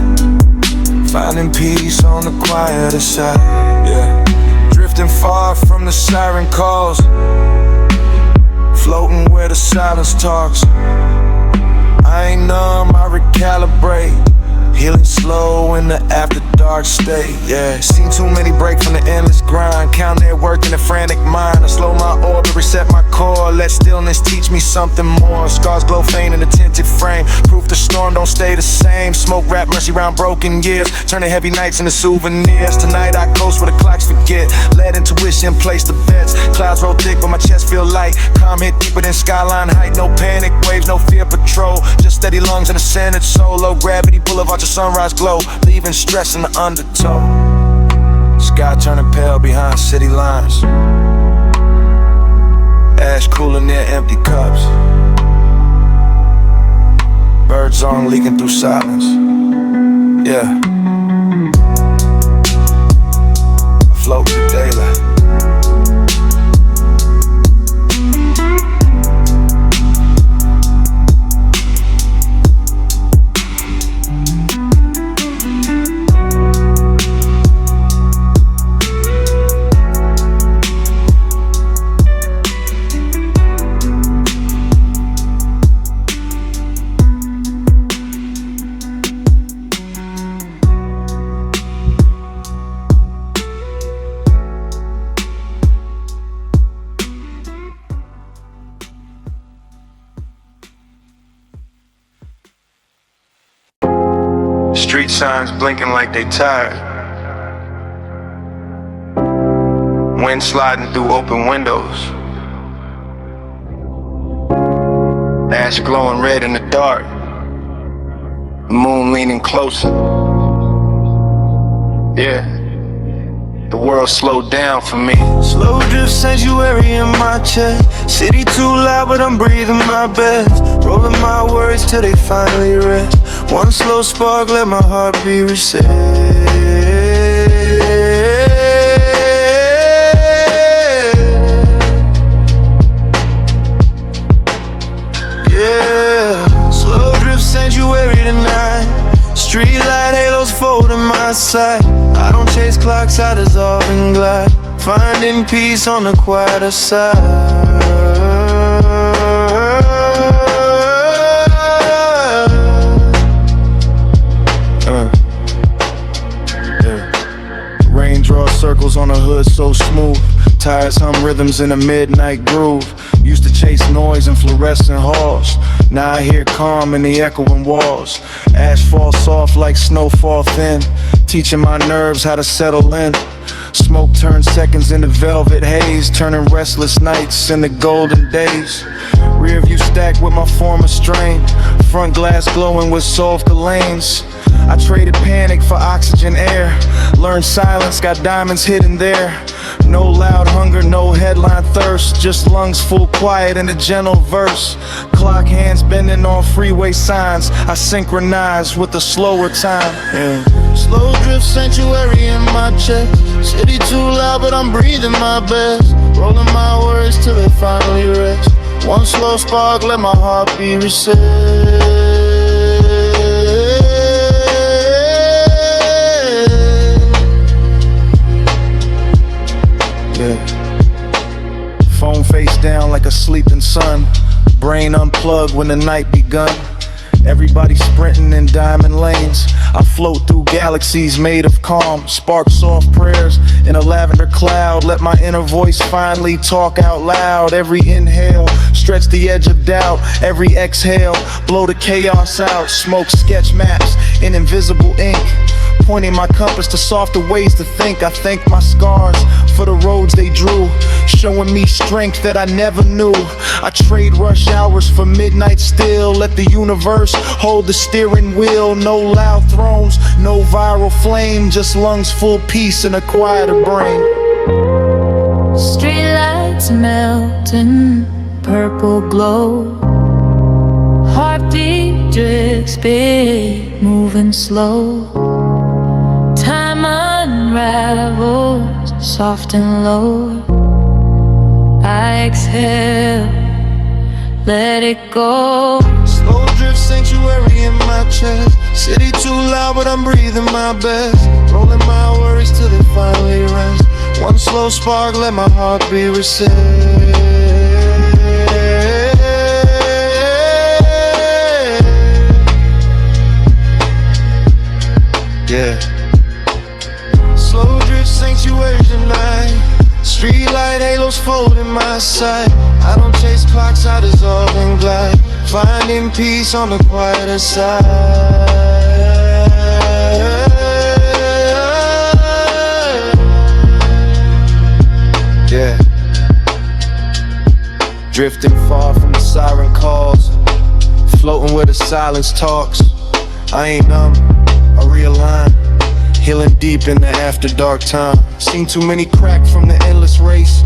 Find Finding peace on the quieter side, yeah. Drifting far from the siren calls, floating where the silence talks. I ain't numb, I recalibrate. Healing slow in the after dark state, yeah. Seen too many break from the endless grind. Count their work in a frantic mind. I slow my orbit, reset my core. Let stillness teach me something more. Scars glow faint in a tinted frame. Proof the storm don't stay the same. Smoke rap mercy round broken years, turning heavy nights into souvenirs. Tonight I coast where the clocks forget. Let intuition place the bets. Clouds roll thick but my chest feel light. Calm hit deeper than skyline height. No panic waves, no fear patrol. Just steady lungs and a centered soul. Low gravity boulevard, your sunrise glow, leaving stress in the undertow. Sky turning pale behind city lines. Ash cooling near empty cups. Bird song leaking through silence. Yeah. I float to daylight. Street signs blinking like they tired. Wind sliding through open windows. Ash glowing red in the dark. The moon leaning closer. Yeah, the world slowed down for me. Slow drift sanctuary in my chest. City too loud but I'm breathing my best. Rolling my words till they finally rest. One slow spark, let my heart be reset. Yeah, slow drift sanctuary tonight. Street light halos fold in my sight. I don't chase clocks, I dissolve and glide. Finding peace on the quieter side. Rain draws circles on the hood so smooth. Tires hum rhythms in a midnight groove. Used to chase noise in fluorescent halls. Now I hear calm in the echoing walls. Ash falls soft like snowfall thin, teaching my nerves how to settle in. Smoke turns seconds into velvet haze, turning restless nights into golden days. Rear view stacked with my former strain, front glass glowing with softer lanes. I traded panic for oxygen air, learned silence, got diamonds hidden there. No loud hunger, no headline thirst, just lungs full quiet and a gentle verse. Clock hands bending on freeway signs, I synchronize with the slower time. Yeah. Slow drift sanctuary in my chest. City too loud but I'm breathing my best. Rolling my words till they finally rest. One slow spark, let my heart be reset. Yeah. Phone face down like a sleeping sun. Brain unplugged when the night begun. Everybody sprinting in diamond lanes. I float through galaxies made of calm. Spark soft prayers in a lavender cloud. Let my inner voice finally talk out loud. Every inhale, stretch the edge of doubt. Every exhale, blow the chaos out. Smoke sketch maps in invisible ink, pointing my compass to softer ways to think. I thank my scars for the roads they drew, showing me strength that I never knew. I trade rush hours for midnight still. Let the universe hold the steering wheel. No loud thrones, no viral flame, just lungs full peace and a quieter brain. Streetlights melting, purple glow. Heartbeat drifts big, moving slow. Time unravels, soft and low. I exhale, let it go. Slow drift sanctuary in my chest. City too loud, but I'm breathing my best. Rolling my worries till they finally rest. One slow spark, let my heart be reset. Yeah. Slow drift sanctuary tonight. Streetlight halos fold in my sight. I don't chase clocks, I dissolve and glide. Finding peace on the quieter side. Yeah. Drifting far from the siren calls. Floating where the silence talks. I ain't numb, I realign. Healing deep in the after dark time. Seen too many cracks from the endless race.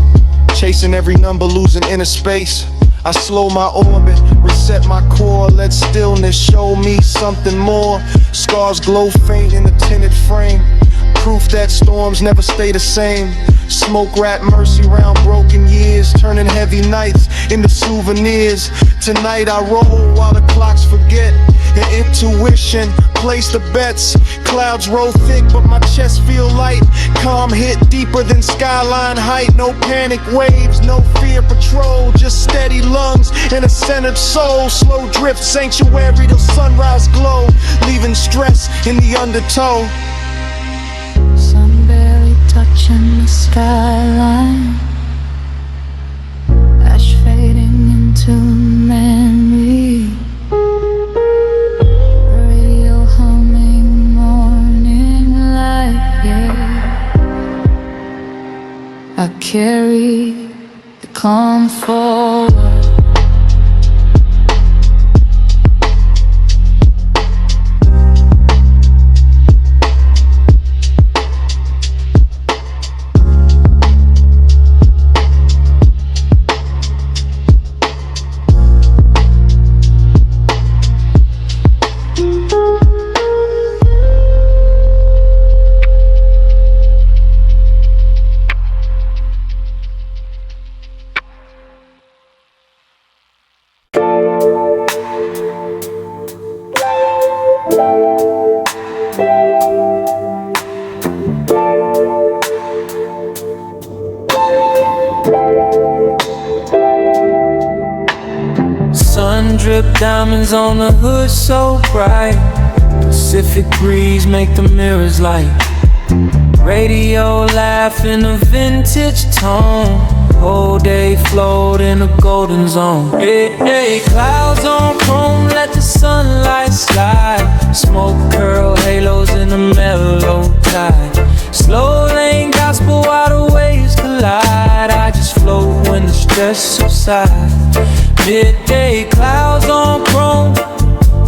Chasing every number, losing inner space. I slow my orbit, reset my core. Let stillness show me something more. Scars glow faint in the tinted frame. Proof that storms never stay the same. Smoke rat mercy round broken years, turning heavy nights into souvenirs. Tonight I roll while the clocks forget. An intuition, place the bets. Clouds roll thick, but my chest feel light. Calm hit deeper than skyline height. No panic waves, no fear patrol. Just steady lungs and a centered soul. Slow drift sanctuary till sunrise glow. Leaving stress in the undertow. Sun barely touching the skyline. Ash fading into memory. Radio humming morning light, yeah. I carry the calm forward. Drip diamonds on the hood so bright. Pacific breeze make the mirrors light. Radio laugh in a vintage tone. Whole day float in a golden zone. Hey, hey, clouds on chrome, let the sunlight slide. Smoke curl halos in a mellow tide. Slow lane gospel while the waves collide. I just float when the stress subsides. Midday clouds on chrome,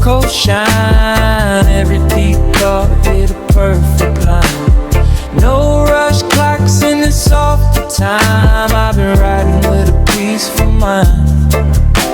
cold shine. Every deep thought hit a perfect line. No rush clocks in the softer time. I've been riding with a peaceful mind.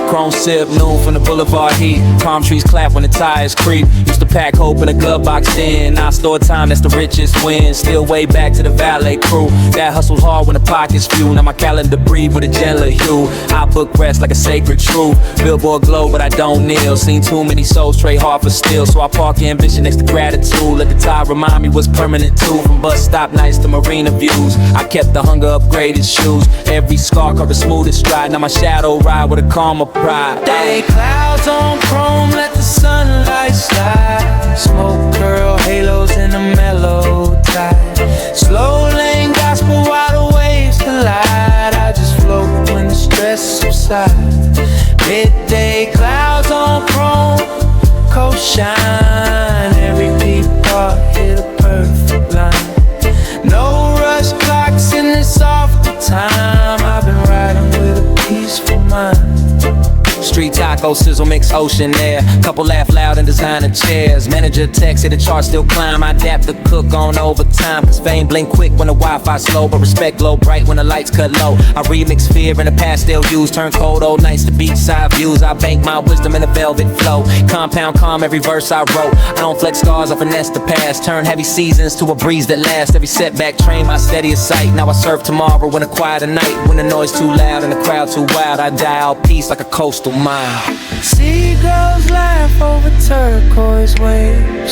Chrome sip, noon from the boulevard heat. Palm trees clap when the tires creep. Used to pack hope in a glove box then. Now store time, that's the richest win. Still way back to the valet crew. That hustles hard when the pockets few. Now my calendar breathe with a gentler hue. I book rest like a sacred truth. Billboard glow, but I don't kneel. Seen too many souls trade hard for steel. So I park ambition next to gratitude. Let the tide remind me what's permanent too. From bus stop nights to marina views. I kept the hunger upgraded shoes. Every scar caught the smoothest stride. Now my shadow ride with a calmer pride. Day clouds on chrome, let the sunlight slide. Smoke curl halos in a mellow tide. Slow lane gospel while the waves collide. I just float when the stress subsides. Midday clouds on chrome, cold shine. Every deep thought hit a perfect line. No rush clocks in this softer time. I've been riding with a peaceful mind. Street taco, sizzle mix ocean air. Couple laugh loud and designer chairs. Manager text, hit the chart still climb. I adapt the cook on overtime. Cause fame blink quick when the Wi-Fi slow. But respect glow bright when the lights cut low. I remix fear in the pastel hues. Turn cold old nights to beachside views. I bank my wisdom in a velvet flow. Compound calm every verse I wrote. I don't flex scars, I finesse the past. Turn heavy seasons to a breeze that lasts. Every setback train my steadiest sight. Now I serve tomorrow when a quieter night. When the noise too loud and the crowd too wild. I dial peace like a coastal mile. Seagulls laugh over turquoise waves.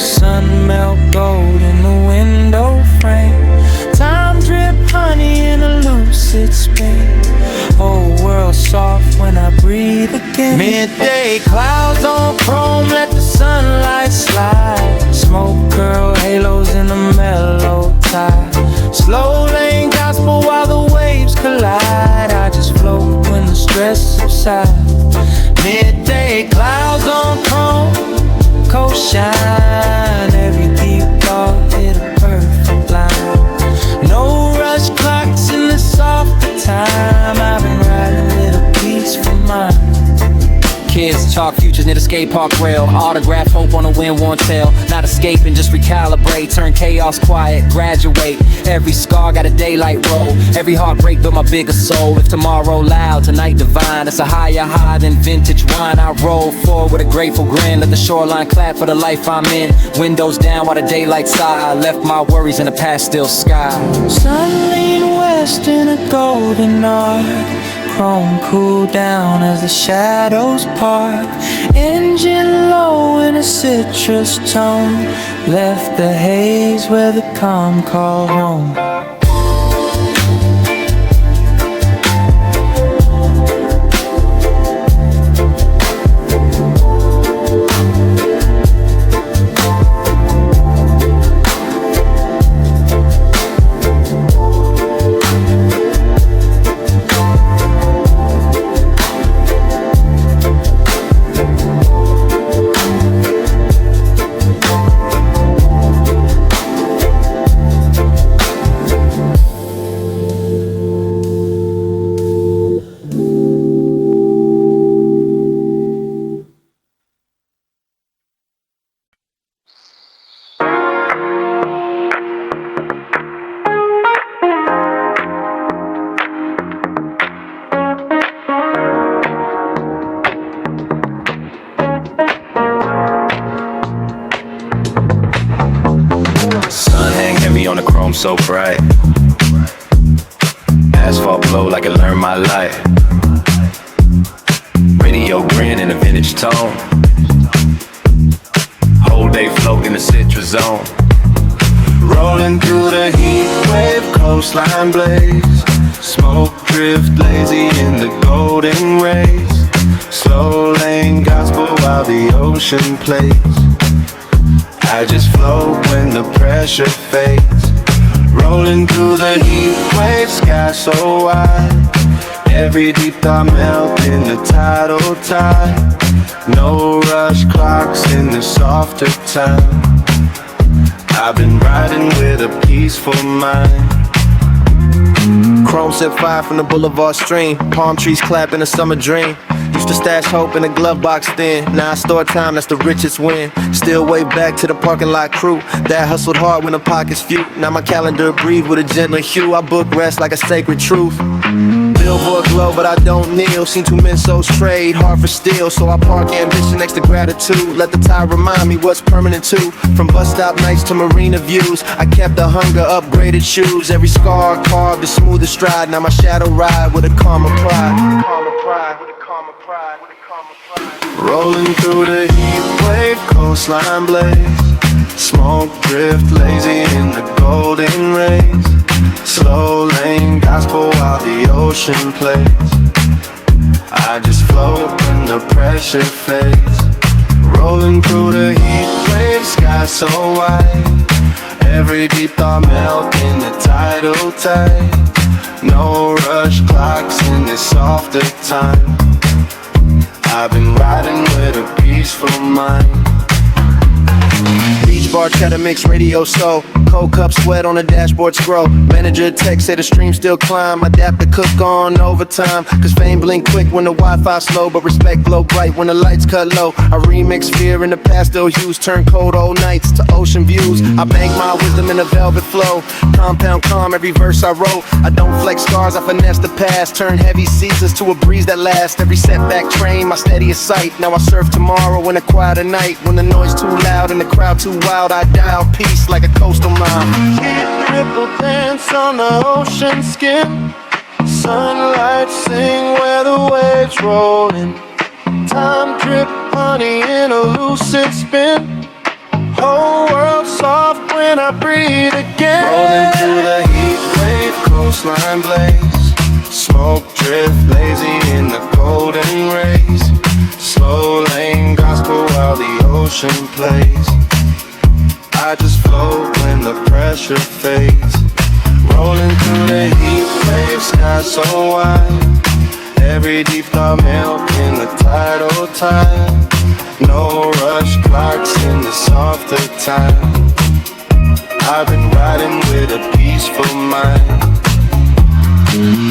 Midday clouds on chrome, let the sunlight slide. Smoke girl halos in a mellow tide. Slow lane gospel while the waves collide. I just float when the stress subsides. Midday clouds on chrome, cold shine. Every deep thought hit a perfect line. No rush clocks in the softer time. I've been riding with a peaceful mind. Kids chalk futures near the skate park rail. Autograph hope on a wind-worn tail. Not escaping, just recalibrate. Turn chaos quiet, graduate. Every scar got a daylight roll. Every heartbreak built my bigger soul. If tomorrow loud, tonight divine. It's a higher high than vintage wine. I roll forward with a grateful grin. Let the shoreline clap for the life I'm in. Windows down while the daylight sigh. I left my worries in a pastel sky. Sun lean west in a golden arc. Chrome cool down as the shadows part. Engine low in a citrus tone. Left the haze where the calm called home. So bright, asphalt blow like it learned my life. Radio grin in a vintage tone. Whole day float in the citrus zone. Rolling through the heat wave, coastline blaze. Smoke drift lazy in the golden rays. Slow lane gospel while the ocean plays. I just float when the pressure fades. Rolling through the heat wave, sky so wide. Every deep thought melt in the tidal tide. No rush clocks in the softer time. I've been riding with a peaceful mind. Chrome set fire from the boulevard stream. Palm trees clap in a summer dream. Used to stash hope in a glove box then. Now I store time, that's the richest win. Still way back to the parking lot crew that hustled hard when the pockets few. Now my calendar breathe with a gentler hue. I book rest like a sacred truth. Billboard glow, but I don't kneel. Seen two men souls trade, hard for steel. So I park ambition next to gratitude. Let the tide remind me what's permanent too. From bus stop nights to marina views, I kept the hunger, upgraded shoes. Every scar carved a smoother stride. Now my shadow ride with a calmer pride. Rolling through the heat wave, coastline blaze. Smoke drift lazy in the golden rays. Slow lane gospel while the ocean plays. I just float when the pressure fades. Rolling through the heat wave, sky so wide. Every deep thought melt in the tidal tide. No rush clocks in this softer time. I've been riding with a peaceful mind. Beach bar, cheddar mix, radio soul. Cold cup sweat on the dashboard scroll. Manager text say the stream still climb. Adapt to cook on overtime. Cause fame blink quick when the Wi-Fi slow. But respect glow bright when the lights cut low. I remix fear in the pastel hues. Turn cold old nights to ocean views. I bank my wisdom in a velvet flow. Compound calm every verse I wrote. I don't flex scars, I finesse the past. Turn heavy seasons to a breeze that lasts. Every setback train, my steadiest sight. Now I surf tomorrow in a quieter night. When the noise too loud and the crowd too wild, I dial peace like a coastal mile. Ripple dance on the ocean skin. Sunlight sing where the waves rolling. Time drip honey in a lucid spin. Whole world soft when I breathe again. Rolling through the heat wave, coastline blaze. Smoke drift lazy in the golden rays. slow lane gospel while the ocean plays. I just float when the pressure fades. Rolling through the heat wave, sky so wide. Every deep thought milk in the tidal tide. No rush, clocks in the softer time. I've been riding with a peaceful mind.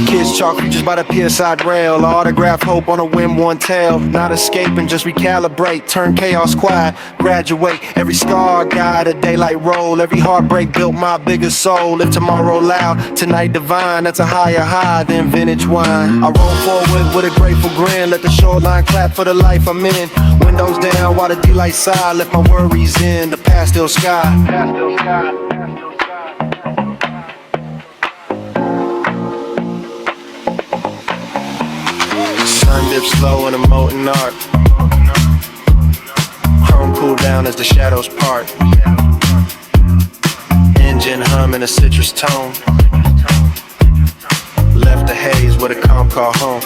Kids chalk just by the pierside rail. Autograph hope on a whim, one tail. Not escaping, just recalibrate. Turn chaos quiet, graduate. Every scar got a daylight roll. Every heartbreak built my biggest soul. If tomorrow loud, tonight divine. That's a higher high than vintage wine. I roll forward with a grateful grin. Let the shoreline clap for the life I'm in. Windows down while the daylight side. Left my worries in the pastel sky. Pastel sky. Sun dips slow in a molten arc. Chrome cool down as the shadows part. Engine hum in a citrus tone. Left the haze with a calm call home.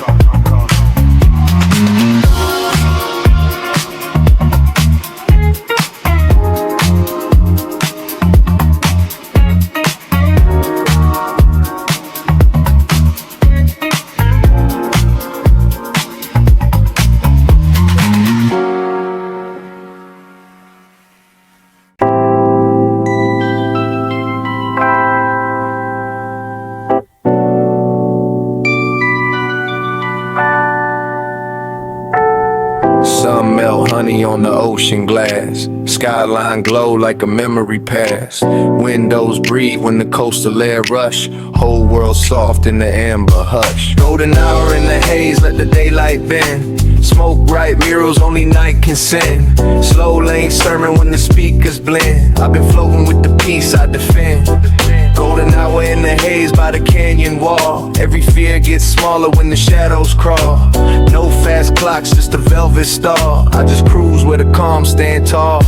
Sun melt honey on the ocean glass. Skyline glow like a memory past. Windows breathe when the coastal air rush. Whole world soft in the amber hush. Golden hour in the haze, let the daylight bend. Smoke bright murals only night can send. Slow lane sermon when the speakers blend. I've been floating with the peace I defend. Golden hour in the haze by the canyon wall. Every fear gets smaller when the shadows crawl. No fast clocks, just a velvet star. I just cruise where the calm stand tall.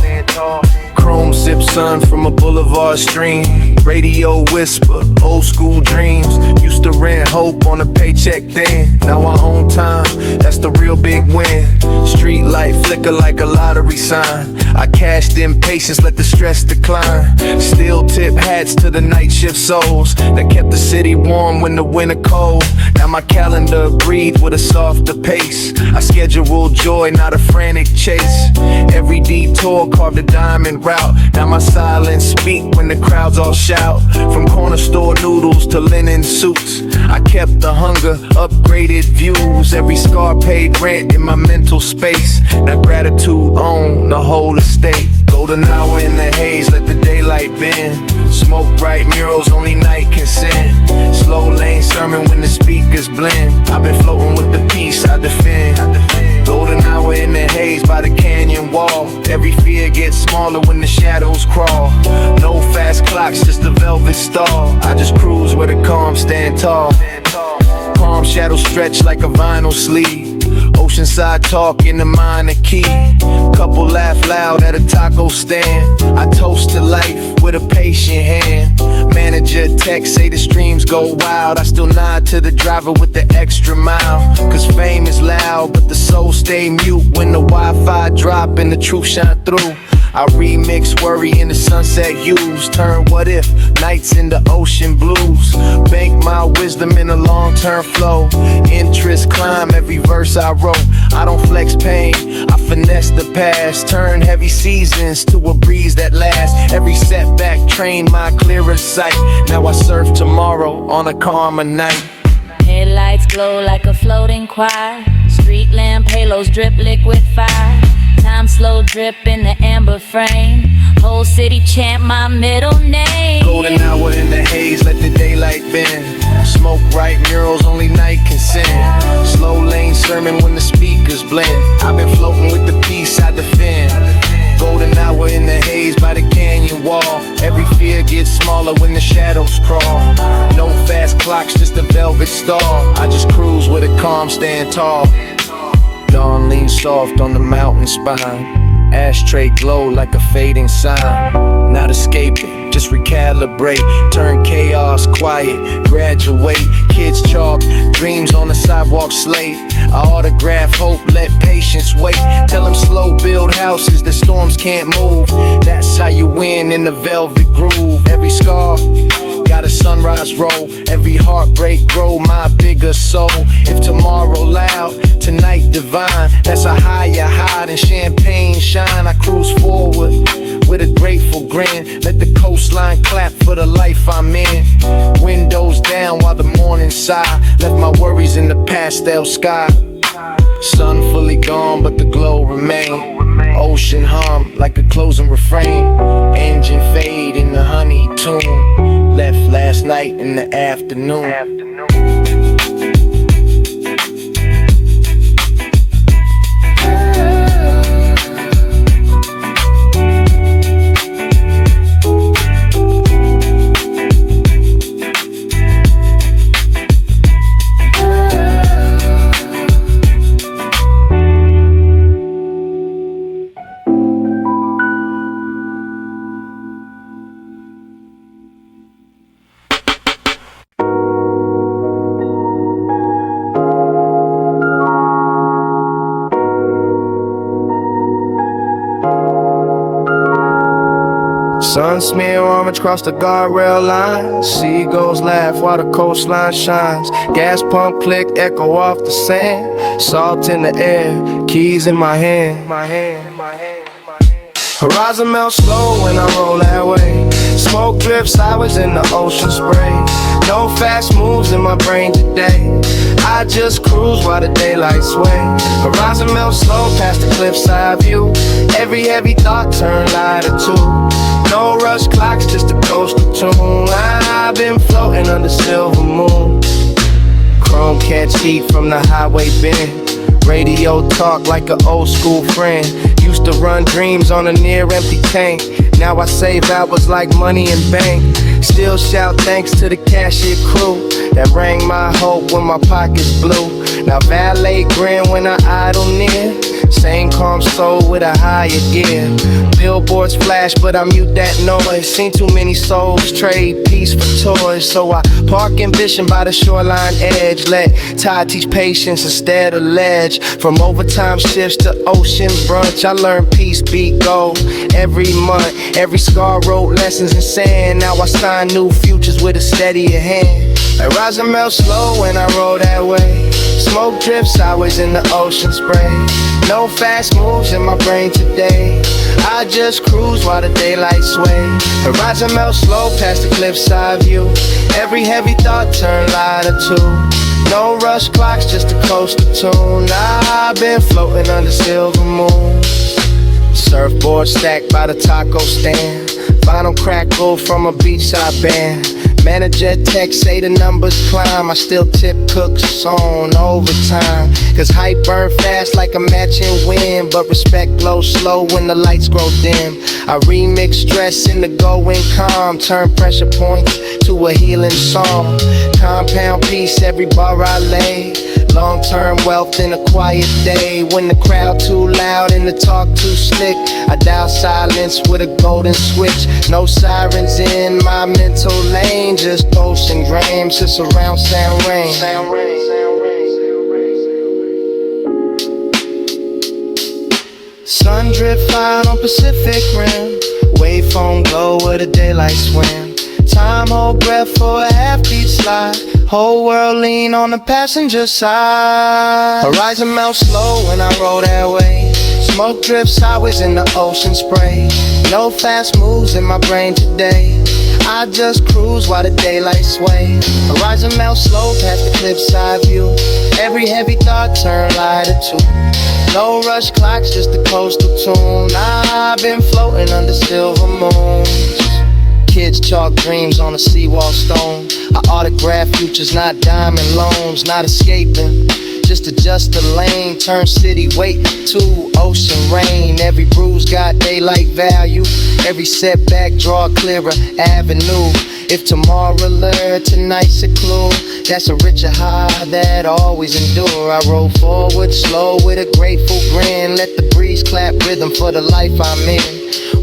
Chrome sip sun from a boulevard stream. Radio whisper, old school dreams. Used to rent hope on a paycheck then. Now I own time, that's the real big win. Street light flicker like a lottery sign. I cashed in patience, let the stress decline. Still tip hats to the night shift souls that kept the city warm when the winter cold. Now my calendar breathes with a softer pace. I schedule joy, not a frantic chase. Every detour carved a diamond route. Now my silence speak when the crowds all shout. From corner store noodles to linen suits, I kept the hunger, upgraded views. Every scar paid rent in my mental space. Now gratitude on the whole estate. Golden hour in the haze, let the daylight bend. Smoke bright murals only night can send. Slow lane sermon when the speakers blend. I've been floating with the peace I defend. Golden hour in the haze by the canyon wall. Every fear gets smaller when the shadows crawl. No fast clocks, just a velvet star. I just cruise where the calm stand tall. Palm shadows stretch like a vinyl sleeve. Oceanside talk in the minor key. Couple laugh loud at a taco stand. I toast to life with a patient hand. Manager text say the streams go wild. I still nod to the driver with the extra mile. Cause fame is loud but the soul stay mute. When the Wi-Fi drop and the truth shine through, I remix worry in the sunset hues. Turn what if nights into ocean blues. Bank my wisdom in a long-term flow. Interest climb every verse I wrote. I don't flex pain, I finesse the past. Turn heavy seasons to a breeze that lasts. Every setback trained my clearer sight. Now I surf tomorrow on a calmer night. Headlights glow like a floating choir. Street lamp halos drip liquid fire. Time slow drip in the amber frame. Whole city chant my middle name. Golden hour in the haze, let the daylight bend. Smoke bright murals only night can send. Slow lane sermon when the speakers blend. I've been floating with the peace I defend. Golden hour in the haze by the canyon wall. Every fear gets smaller when the shadows crawl. No fast clocks, just a velvet star. I just cruise where the calm stand tall. Dawn leans soft on the mountain spine. Ashtray glow like a fading sign. Not escaping, just recalibrate. Turn chaos quiet, graduate. Kids chalk, dreams on the sidewalk slate. I autograph hope, let patience wait. Tell them slow build houses that storms can't move. That's how you win in the velvet groove. Every scar got a sunrise roll. Every heartbreak grow my bigger soul. If tomorrow loud, tonight divine. That's a higher high than champagne shine. I cruise forward with a grateful grin. Let the coastline clap for the life I'm in. Windows down while the morning sigh. Left my worries in the pastel sky. Sun fully gone but the glow remain. Ocean hum like a closing refrain. Engine fade in the honey tune. Left last night in the afternoon. Sun smear orange across the guardrail line. Seagulls laugh while the coastline shines. Gas pump click, echo off the sand. Salt in the air, keys in my hand. Horizon melts slow when I roll that way. Smoke drips, I was in the ocean spray. No fast moves in my brain today. I just cruise while the daylight sway. Horizon melts slow past the cliffside view. Every heavy thought turn lighter too. No rush clocks, just a coastal tune. I've been floating under silver moon. Chrome catch heat from the highway bend. Radio talk like an old school friend. Used to run dreams on a near empty tank. Now I save hours like money in bank. Still shout thanks to the cashier crew that rang my hope when my pockets blew. Now valet grin when I idle near. Same calm soul with a higher gear. Billboards flash, but I mute that noise. Seen too many souls trade peace for toys. So I park ambition by the shoreline edge. Let tide teach patience instead of ledge. From overtime shifts to ocean brunch, I learned peace beat gold every month. Every scar wrote lessons in sand. Now I sign new futures with a steadier hand. I rise and melt slow when I roll that way. Smoke drips, always in the ocean spray. No fast moves in my brain today. I just cruise while the daylight sway. Horizon melts slow past the cliffside view. Every heavy thought turn lighter too. No rush clocks, just a coastal tune. I've been floating under silver moon. Surfboard stacked by the taco stand. Vinyl crackle from a beachside band. Manager text say the numbers climb. I still tip cooks on overtime. Cause hype burn fast like a matching wind. But respect glows slow when the lights grow dim. I remix stress into going calm. Turn pressure points to a healing song. Compound peace every bar I lay. Long-term wealth in a quiet day. When the crowd too loud and the talk too slick, I dial silence with a golden switch. No sirens in my mental lane. Just ocean dreams to surround sound rain. Sun drip fine on Pacific Rim. Wave foam glow where the daylight swim. Time hold breath for a half-beat slide. Whole world lean on the passenger side. Horizon melts slow when I roll that way. Smoke drifts sideways in the ocean spray. No fast moves in my brain today. I just cruise while the daylight sway. Horizon melts slow past the cliffside view. Every heavy thought turn lighter too. No rush clocks, just a coastal tune. I've been floating under silver moons. Kids chalk dreams on a seawall stone. I autograph futures, not diamond loans. Not escaping, just adjust the lane. Turn city weight to ocean rain. Every bruise got daylight value. Every setback draw a clearer avenue. If tomorrow lured, tonight's a clue. That's a richer high that always endure. I roll forward slow with a grateful grin. Let the breeze clap rhythm for the life I'm in.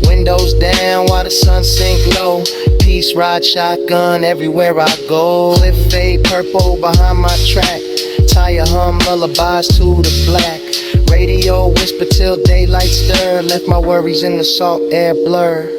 Windows down while the sun sink low. Peace ride shotgun everywhere I go. Cliff fade purple behind my track. Tire hum lullabies to the black. Radio whisper till daylight stir. Left my worries in the salt air blur.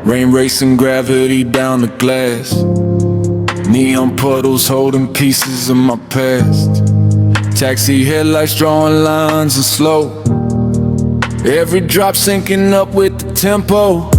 Rain racing gravity down the glass. Neon puddles holding pieces of my past. Taxi headlights drawing lines and slow. Every drop syncing up with the tempo.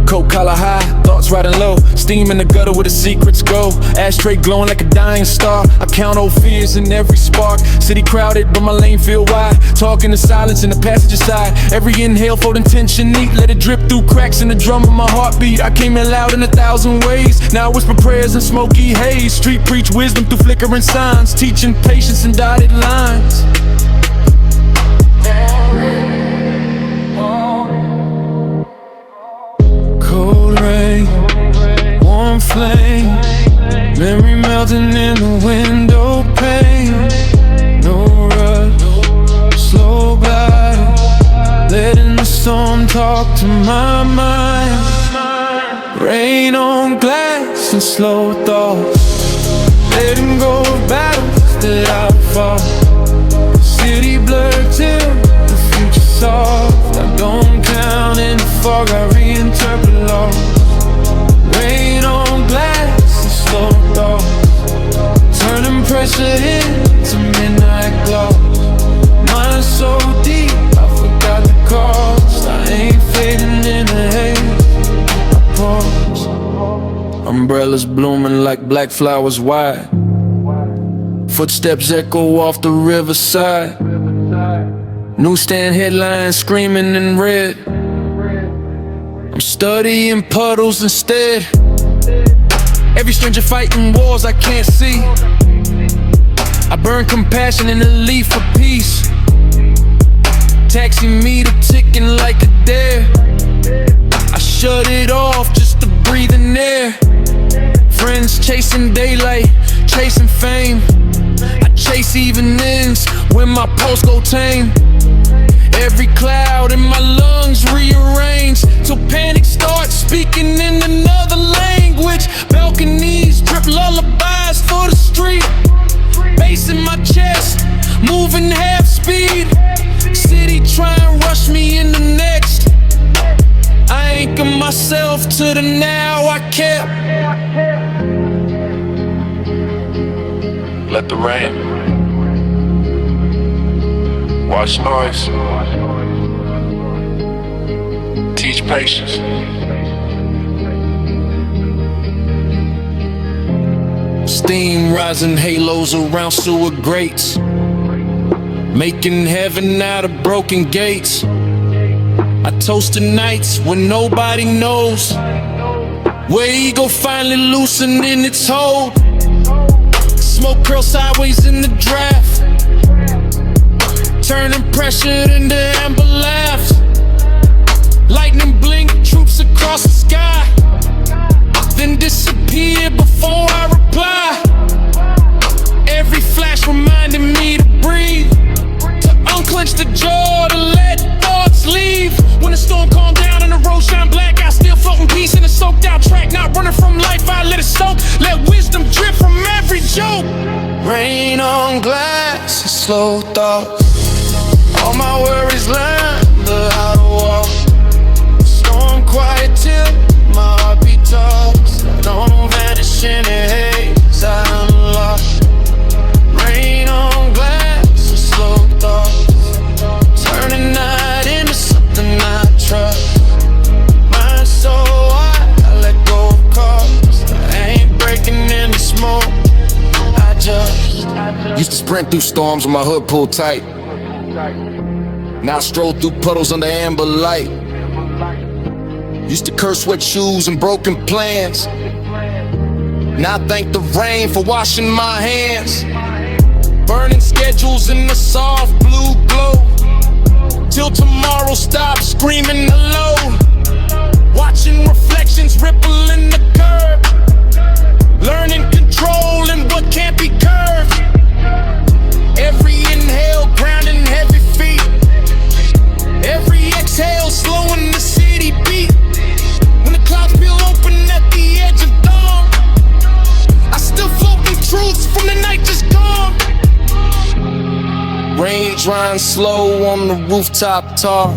Coat collar high, thoughts riding low. Steam in the gutter where the secrets go. Ashtray glowing like a dying star. I count old fears in every spark. City crowded, but my lane feel wide. Talking to silence in the passenger side. Every inhale for intention neat. Let it drip through cracks in the drum of my heartbeat. I came in loud in 1,000 ways. Now I whisper prayers in smoky haze. Street preach wisdom through flickering signs. Teaching patience in dotted lines. Cold rain, warm flame, memory melting in the window pane. No rush, slow glide, letting the storm talk to my mind. Rain on glass and slow thoughts, letting go of battles that I fought. City blurred till the future soft. I don't count in the fog, I reinterpret lost. Rain on glass and slow thoughts, turning pressure into midnight gloss. Mind so deep, I forgot the cost. I ain't fading in the haze, I pause. Umbrellas blooming like black flowers wide. Footsteps echo off the riverside. Newsstand headlines screaming in red. I'm studying puddles instead. Every stranger fighting wars I can't see. I burn compassion in the leaf for peace. Taxi meter ticking like a dare. I shut it off just to breathe in air. Friends chasing daylight, chasing fame. I chase evenings when my pulse go tame. Every cloud in my lungs rearrange till panic starts speaking in another language. Balconies drip lullabies for the street. Bass in my chest, moving half speed. City try and rush me in the next. I anchor myself to the now I kept. Let the rain wash noise, teach patience. Steam rising halos around sewer grates, making heaven out of broken gates. I toast the nights when nobody knows where ego finally loosening its hold. Smoke curl sideways in the draft, turning pressure into amber laughs. Lightning blink, troops across the sky, then disappear before I reply. Every flash reminding me to breathe, to unclench the jaw let it soak. Let wisdom drip from every joke. Rain on glass and slow thoughts. All my worries learn how to walk. Storm quiet till my heartbeat talks. Don't vanish in a haze, I unlock. Rain on glass and slow thoughts. Turning night into something I trust. Mind so wide, I let go of cars. I ain't breaking in the smoke, I just Used to sprint through storms with my hood pulled tight. Now I stroll through puddles under amber light. Used to curse wet shoes and broken plans. Now I thank the rain for washing my hands. Burning schedules in the soft blue glow. Till tomorrow stops screaming hello. Watching reflections ripple in the curb. Learning control in what can't be curved. Every inhale grounding heavy feet. Every exhale slowing the city beat. When the clouds peel open at the edge of dawn, I still floating truths from the night just gone. Rain drying slow on the rooftop tar,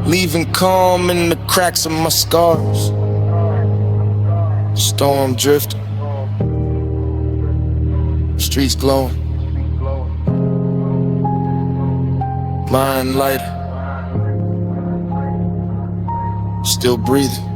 leaving calm in the cracks of my scars. Storm drifting, streets glowing, mind lighter, still breathing.